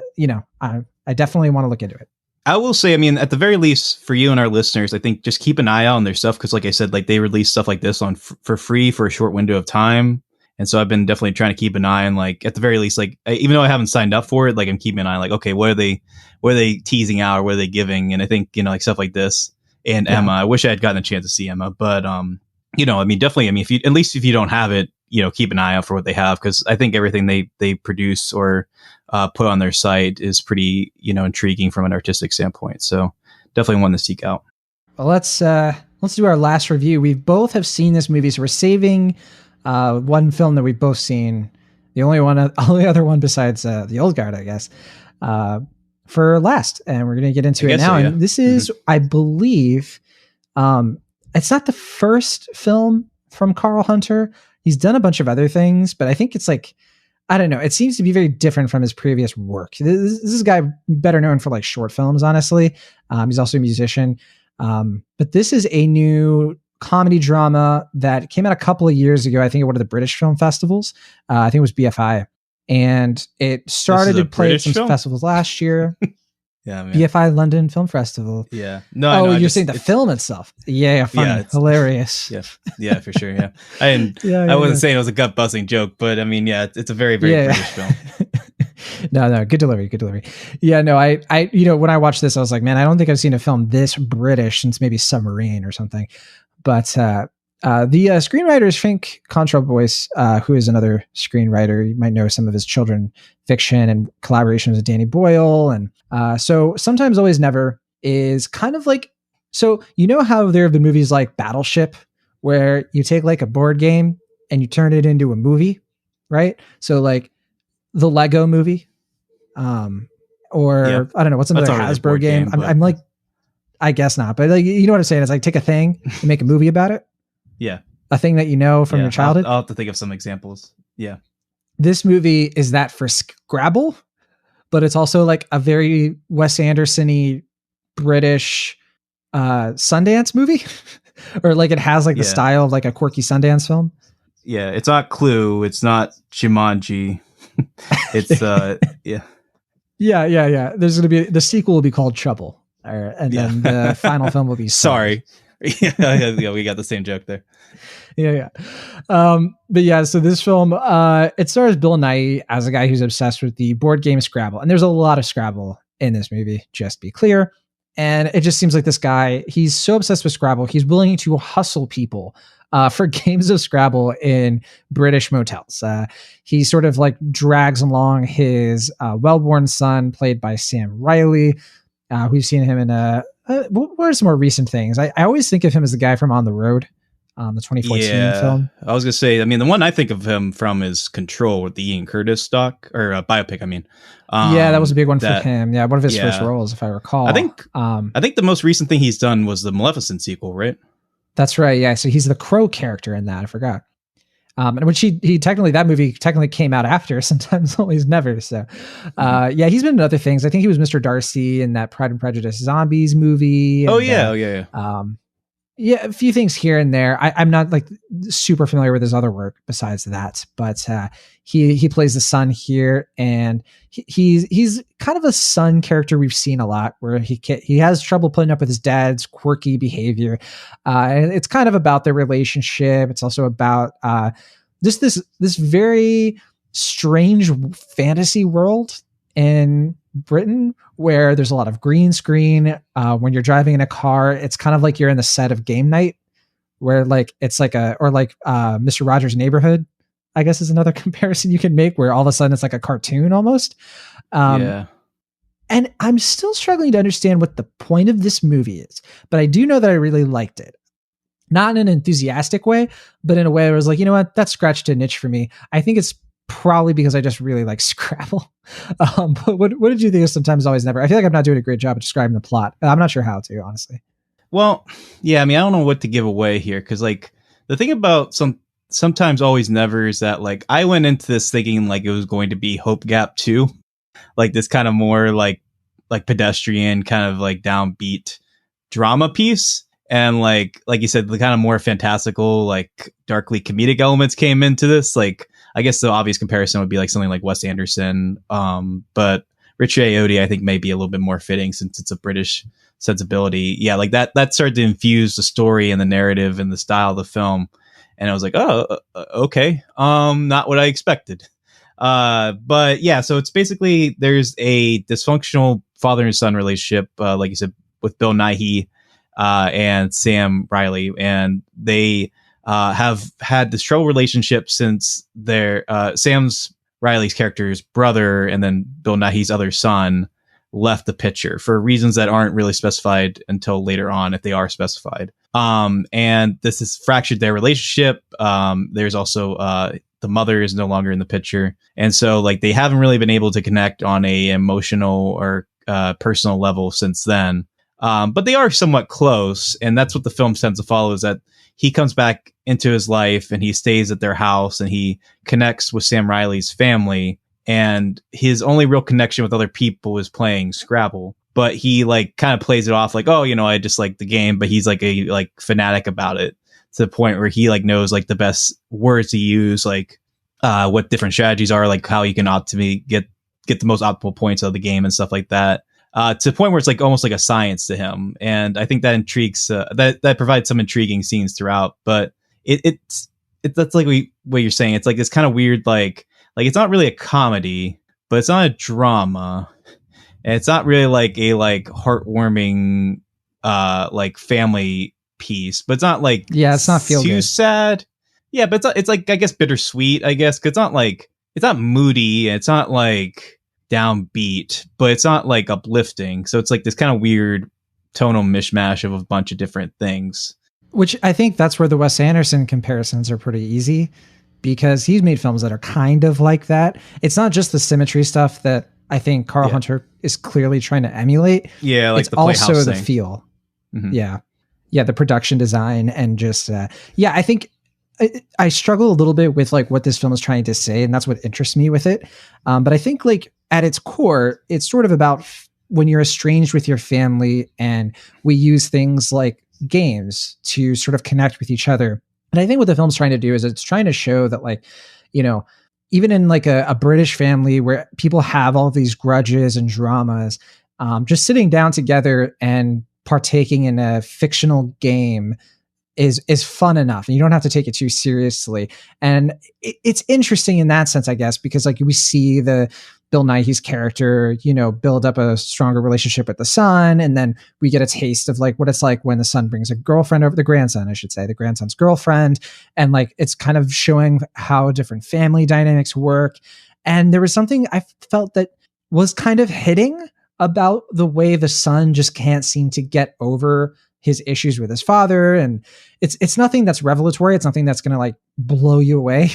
definitely want to look into it. I will say, I mean, at the very least, for you and our listeners, I think just keep an eye out on their stuff because, like I said, like they release stuff like this on for free for a short window of time, and so I've been definitely trying to keep an eye on, like, at the very least, like even though I haven't signed up for it, like I'm keeping an eye, like, okay, what are they teasing out, or what are they giving? And I think like stuff like this and Emma. I wish I had gotten a chance to see Emma, but I mean, definitely, I mean, if you don't have it, keep an eye out for what they have because I think everything they produce or put on their site is pretty, intriguing from an artistic standpoint. So definitely one to seek out. Well, let's do our last review. We both have seen this movie, so we're saving one film that we've both seen, the only other one besides the Old Guard, I guess, for last, and we're going to get into it now. So, yeah. And this is, I believe, it's not the first film from Carl Hunter. He's done a bunch of other things, but I think it's like, I don't know. It seems to be very different from his previous work. This is a guy better known for like short films, honestly. He's also a musician. But this is a new comedy drama that came out a couple of years ago. I think at one of the British film festivals. I think it was BFI. And it started to play at some festivals last year. Yeah, man. BFI London Film Festival. Yeah. No, you're saying the film itself. Yeah, funny. Yeah, hilarious. Yeah, for sure. Yeah. I wasn't saying it was a gut busting joke, but I mean, yeah, it's a very, very British film. No, good delivery. Yeah, no, I when I watched this, I was like, man, I don't think I've seen a film this British since maybe Submarine or something. But the screenwriter is Frank Contrabois, who is another screenwriter. You might know some of his children fiction and collaborations with Danny Boyle. And so Sometimes Always Never is kind of like, so how there have been movies like Battleship where you take like a board game and you turn it into a movie, right? So like the Lego movie, or I don't know, what's another Hasbro game? I'm like, I guess not, but like, you know what I'm saying? It's like take a thing and make a movie about it. Yeah. A thing that from your childhood. I'll have to think of some examples. Yeah. This movie is that for Scrabble, but it's also like a very Wes Anderson-y British Sundance movie, or like it has like the style of like a quirky Sundance film. Yeah. It's not Clue. It's not Jumanji. It's yeah. There's going to be, the sequel will be called Trouble. And then the final film will be Sorry. Yeah, we got the same joke there. Yeah. But yeah, so this film, it stars Bill Nighy as a guy who's obsessed with the board game Scrabble. And there's a lot of Scrabble in this movie, just to be clear. And it just seems like this guy, he's so obsessed with Scrabble, he's willing to hustle people for games of Scrabble in British motels. He sort of like drags along his well-born son, played by Sam Riley. We've seen him in what are some more recent things? I always think of him as the guy from On the Road, the 2014 film. I was gonna say, I mean, the one I think of him from is Control, with the Ian Curtis biopic. I mean, that was a big one for him. Yeah, one of his first roles, if I recall. I think the most recent thing he's done was the Maleficent sequel, right? That's right. Yeah, so he's the Crow character in that. I forgot. And which he technically, that movie technically came out after Sometimes Always Never. So, he's been in other things. I think he was Mr. Darcy in that Pride and Prejudice Zombies movie. And, a few things here and there. I'm not like super familiar with his other work besides that, but he plays the son here, and he's kind of a son character we've seen a lot, where he has trouble putting up with his dad's quirky behavior. And it's kind of about their relationship. It's also about just this very strange fantasy world in Britain, where there's a lot of green screen. When you're driving in a car, it's kind of like you're in the set of Game Night, where like it's like Mr. Rogers' Neighborhood, I guess, is another comparison you can make, where all of a sudden it's like a cartoon almost. And I'm still struggling to understand what the point of this movie is, but I do know that I really liked it. Not in an enthusiastic way, but in a way where I was like, you know what, that scratched a niche for me. I think it's probably because I just really like Scrabble. But what did you think of Sometimes Always Never? I feel like I'm not doing a great job of describing the plot. I'm not sure how to, honestly. Well, yeah, I mean, I don't know what to give away here, because like the thing about sometimes always never is that like I went into this thinking like it was going to be Hope Gap 2, like this kind of more like pedestrian kind of like downbeat drama piece. And like you said, the kind of more fantastical, like darkly comedic elements came into this. Like, I guess the obvious comparison would be like something like Wes Anderson. But Richard Ayoade, I think, may be a little bit more fitting since it's a British sensibility. Yeah, like that started to infuse the story and the narrative and the style of the film. And I was like, oh, okay. Not what I expected. But yeah, so it's basically there's a dysfunctional father and son relationship, like you said, with Bill Nighy and Sam Riley, and they have had this troubled relationship since their Sam's Riley's character's brother and then Bill Nighy's other son left the picture for reasons that aren't really specified until later on, if they are specified. And this has fractured their relationship. There's also the mother is no longer in the picture, and so like they haven't really been able to connect on a emotional or personal level since then. But they are somewhat close, and that's what the film tends to follow, is that he comes back into his life and he stays at their house and he connects with Sam Riley's family, and his only real connection with other people is playing Scrabble. But he like kind of plays it off like, oh, you know, I just like the game, but he's like a like fanatic about it to the point where he like knows like the best words to use, like what different strategies are, like how you can optimally get the most optimal points of the game and stuff like that. To the point where it's like almost like a science to him, and I think that intrigues. That provides some intriguing scenes throughout. But it's that's like what you're saying. It's like this kind of weird, like it's not really a comedy, but it's not a drama, and it's not really like a like heartwarming, like family piece. But it's not like it's not feel too good. sad. Yeah, but it's like I guess bittersweet. I guess 'cause it's not moody. It's not like downbeat, but it's not like uplifting. So it's like this kind of weird tonal mishmash of a bunch of different things. Which I think that's where the Wes Anderson comparisons are pretty easy, because he's made films that are kind of like that. It's not just the symmetry stuff that I think Carl Hunter is clearly trying to emulate. Yeah, like it's the Playhouse also the thing. feel. Mm-hmm. Yeah, the production design and just I think I struggle a little bit with like what this film is trying to say, and that's what interests me with it. But I think like at its core, it's sort of about when you're estranged with your family, and we use things like games to sort of connect with each other. And I think what the film's trying to do is it's trying to show that, like, you know, even in like a British family where people have all these grudges and dramas, just sitting down together and partaking in a fictional game is fun enough, and you don't have to take it too seriously. And it's interesting in that sense, I guess, because like we see the Bill Nighy's character, you know, build up a stronger relationship with the son, and then we get a taste of like what it's like when the son brings a girlfriend over, the grandson, I should say, the grandson's girlfriend, and like it's kind of showing how different family dynamics work. And there was something I felt that was kind of hitting about the way the son just can't seem to get over his issues with his father. And it's nothing that's revelatory. It's nothing that's going to like blow you away.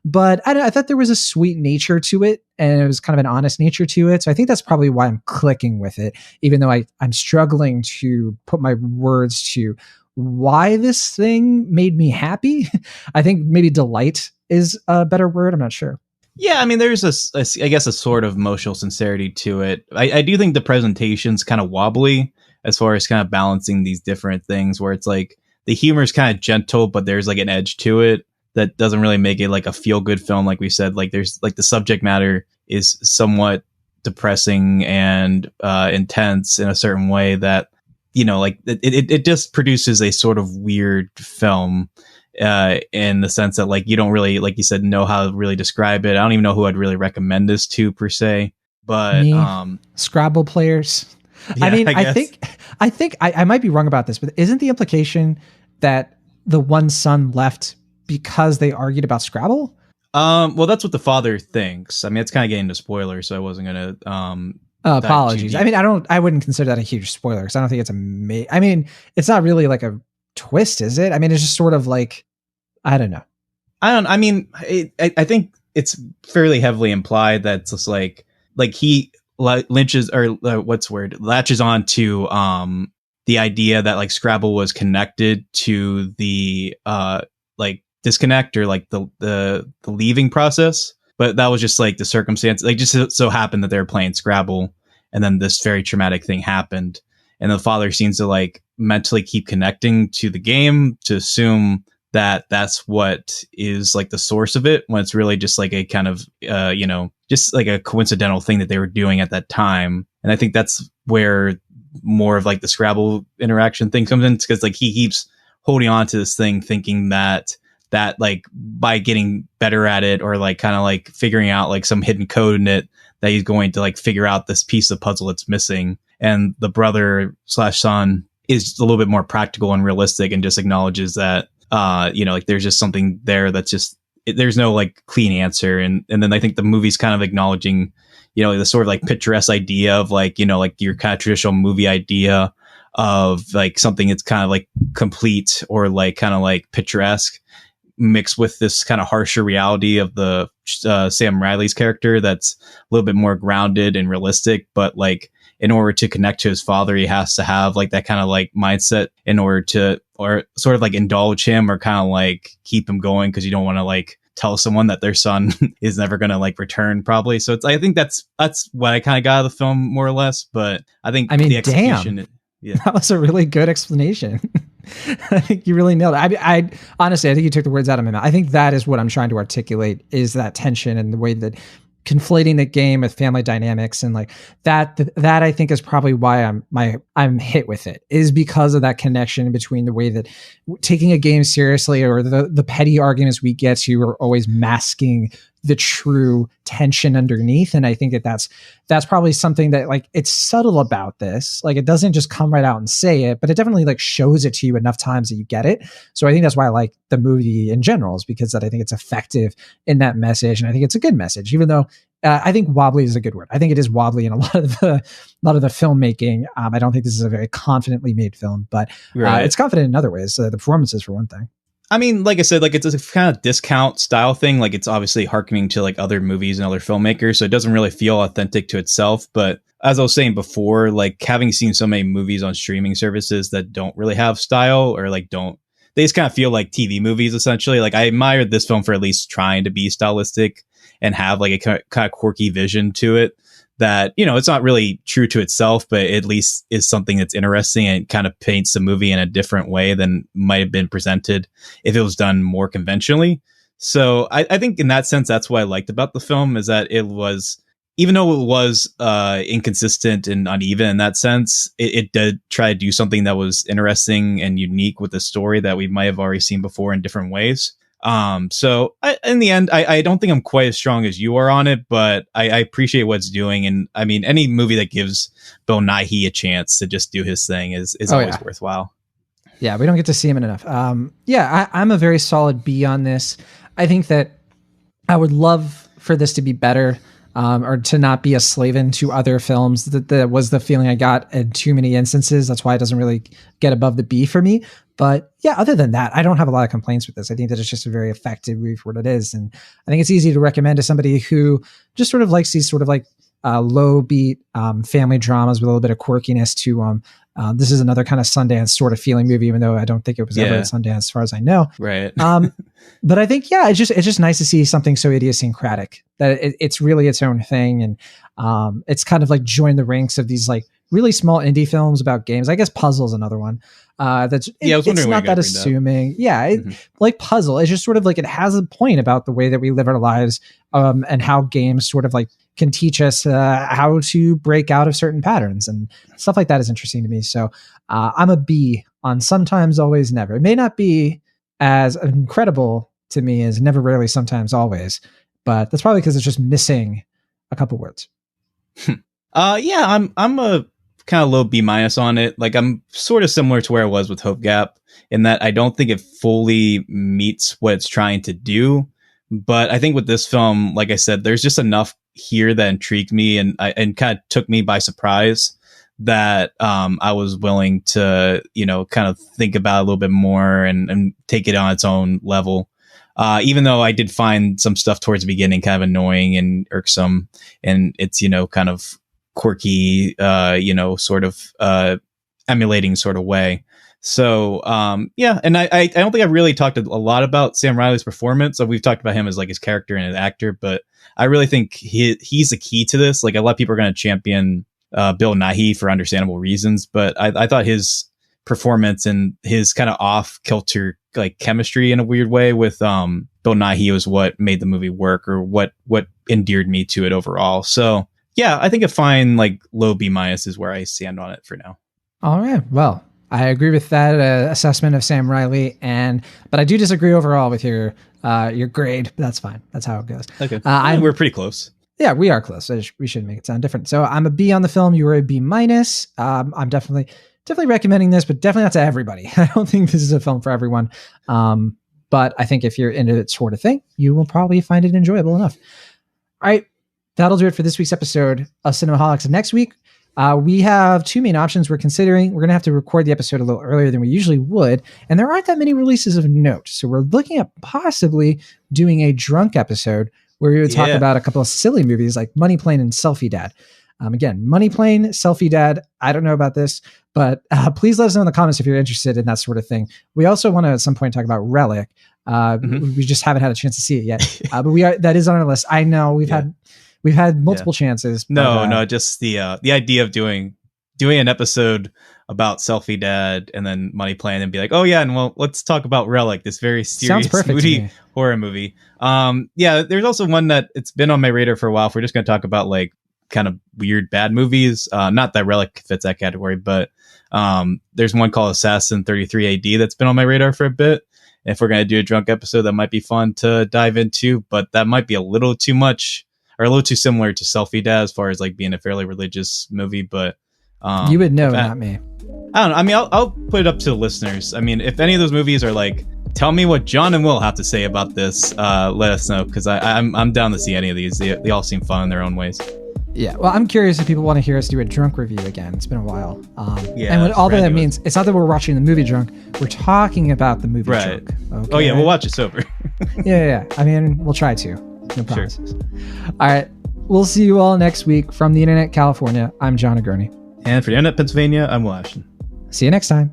But I thought there was a sweet nature to it, and it was kind of an honest nature to it. So I think that's probably why I'm clicking with it, even though I'm struggling to put my words to why this thing made me happy. I think maybe delight is a better word. I'm not sure. Yeah, I mean, there's I guess a sort of emotional sincerity to it. I do think the presentation's kind of wobbly as far as kind of balancing these different things, where it's like the humor is kind of gentle, but there's like an edge to it that doesn't really make it like a feel good film. Like we said, like there's like the subject matter is somewhat depressing and intense in a certain way that, you know, like it just produces a sort of weird film in the sense that like you don't really, like you said, know how to really describe it. I don't even know who I'd really recommend this to per se, but Scrabble players. Yeah, I mean, I think I might be wrong about this, but isn't the implication that the one son left because they argued about Scrabble? Well, that's what the father thinks. I mean, it's kind of getting into spoilers, so I wasn't gonna. Apologies. I mean, I wouldn't consider that a huge spoiler, because I don't think it's I mean, it's not really like a twist, is it? I mean, it's just sort of like, I don't know. I mean, I think it's fairly heavily implied that it's just like he latches on to the idea that like Scrabble was connected to the like disconnect or like the leaving process. But that was just like the circumstance. Like just so happened that they were playing Scrabble, and then this very traumatic thing happened. And the father seems to like mentally keep connecting to the game to assume that that's what is like the source of it, when it's really just like a kind of, just like a coincidental thing that they were doing at that time. And I think that's where more of like the Scrabble interaction thing comes in, because like he keeps holding on to this thing, thinking that like by getting better at it, or like kind of like figuring out like some hidden code in it, that he's going to like figure out this piece of puzzle that's missing. And the brother / son is a little bit more practical and realistic, and just acknowledges that, like there's just something there that's just, there's no like clean answer. And then I think the movie's kind of acknowledging, the sort of like picturesque idea of like, like your kind of traditional movie idea of like something that's kind of like complete or like kind of like picturesque, mixed with this kind of harsher reality of the Sam Riley's character that's a little bit more grounded and realistic. But like, in order to connect to his father, he has to have like that kind of like mindset in order to, or sort of like indulge him, or kind of like keep him going, because you don't want to like tell someone that their son is never going to like return, probably. So I think that's what I kind of got out of the film, more or less. But I think the execution, damn. Yeah. That was a really good explanation. I think you really nailed it. I honestly, I think you took the words out of my mouth. I think that is what I'm trying to articulate, is that tension and the way that conflating the game with family dynamics, and like that I think is probably why I'm hit with it, is because of that connection between the way that taking a game seriously, or the petty arguments we get to, are always masking the true tension underneath. And I think that's probably something that, like, it's subtle about this. Like, it doesn't just come right out and say it, but it definitely like shows it to you enough times that you get it. So I think that's why I like the movie in general, is because that I think it's effective in that message. And I think it's a good message, even though I think wobbly is a good word. I think it is wobbly in a lot of the filmmaking. I don't think this is a very confidently made film, but it's confident in other ways. The performances, for one thing. I mean, like I said, like it's a kind of discount style thing. Like, it's obviously hearkening to like other movies and other filmmakers, so it doesn't really feel authentic to itself. But as I was saying before, like having seen so many movies on streaming services that don't really have style, or like they just kind of feel like TV movies essentially. Like, I admired this film for at least trying to be stylistic and have like a kind of quirky vision to it. That, it's not really true to itself, but at least is something that's interesting and kind of paints the movie in a different way than might have been presented if it was done more conventionally. So I think in that sense, that's what I liked about the film, is that it was, even though it was inconsistent and uneven in that sense, it did try to do something that was interesting and unique with the story that we might have already seen before in different ways. So in the end, I don't think I'm quite as strong as you are on it, but I appreciate what it's doing. And I mean, any movie that gives Bill Nighy a chance to just do his thing is always worthwhile. Yeah, we don't get to see him enough. I'm a very solid B on this. I think that I would love for this to be better, or to not be a slave into other films. That was the feeling I got in too many instances. That's why it doesn't really get above the B for me. But yeah, other than that, I don't have a lot of complaints with this. I think that it's just a very effective movie for what it is. And I think it's easy to recommend to somebody who just sort of likes these sort of like low beat family dramas with a little bit of quirkiness to them. This is another kind of Sundance sort of feeling movie, even though I don't think it was ever at Sundance as far as I know. Right. But I think, it's just nice to see something so idiosyncratic that it's really its own thing. And it's kind of like join the ranks of these like really small indie films about games. I guess Puzzle's another one. It's not that assuming. Like Puzzle, it's just sort of like, it has a point about the way that we live our lives, and how games sort of like can teach us how to break out of certain patterns, and stuff like that is interesting to me. So I'm a B on Sometimes, Always, Never. It may not be as incredible to me as Never, Rarely, Sometimes, Always, but that's probably because it's just missing a couple words. I'm a kind of low B- on it. Like, I'm sort of similar to where I was with Hope Gap, in that I don't think it fully meets what it's trying to do. But I think with this film, like I said, there's just enough here that intrigued me and kind of took me by surprise, that I was willing to, kind of think about it a little bit more and take it on its own level. Even though I did find some stuff towards the beginning kind of annoying and irksome, and it's, kind of quirky, sort of emulating sort of way. So yeah, and I don't think I've really talked a lot about Sam Riley's performance. So we've talked about him as like his character and his actor, but I really think he's the key to this. Like a lot of people are going to champion Bill Nighy for understandable reasons, but I thought his performance and his kind of off kilter like chemistry in a weird way with Bill Nighy was what made the movie work, or what endeared me to it overall. So yeah, I think a fine like low B- is where I stand on it for now. All right. Well, I agree with that assessment of Sam Riley, but I do disagree overall with your grade. That's fine. That's how it goes. Okay. We're pretty close. Yeah, we are close. We shouldn't make it sound different. So I'm a B on the film. You were a B-. I'm definitely recommending this, but definitely not to everybody. I don't think this is a film for everyone. But I think if you're into that sort of thing, you will probably find it enjoyable enough. All right. That'll do it for this week's episode of Cinemaholics. Next week, we have two main options we're considering. We're going to have to record the episode a little earlier than we usually would, and there aren't that many releases of note. So we're looking at possibly doing a drunk episode where we would talk about a couple of silly movies like Money Plane and Selfie Dad. Again, Money Plane, Selfie Dad. I don't know about this, but please let us know in the comments if you're interested in that sort of thing. We also want to at some point talk about Relic. We just haven't had a chance to see it yet, but that is on our list. I know we've had multiple chances. No, just the idea of doing an episode about Selfie Dad and then Money Plane and be like, oh yeah, and well, let's talk about Relic, this very serious horror movie. Yeah, there's also one that it's been on my radar for a while. If we're just going to talk about like kind of weird bad movies, not that Relic fits that category, but there's one called Assassin 33 AD that's been on my radar for a bit. If we're going to do a drunk episode, that might be fun to dive into, but that might be a little too much or a little too similar to Selfie Dad as far as like being a fairly religious movie. But you would know, not me. I don't know. I mean, I'll put it up to the listeners. I mean, if any of those movies are like, tell me what John and Will have to say about this, let us know, because I'm down to see any of these. They all seem fun in their own ways. Yeah, well, I'm curious if people want to hear us do a drunk review again. It's been a while. Yeah, and all that means, it's not that we're watching the movie drunk. We're talking about the movie drunk. Okay? Oh yeah, we'll watch it sober. yeah. I mean, we'll try to. No promises. Sure. All right. We'll see you all next week from the Internet California. I'm John Agurni. And for the Internet Pennsylvania, I'm Will Ashton. See you next time.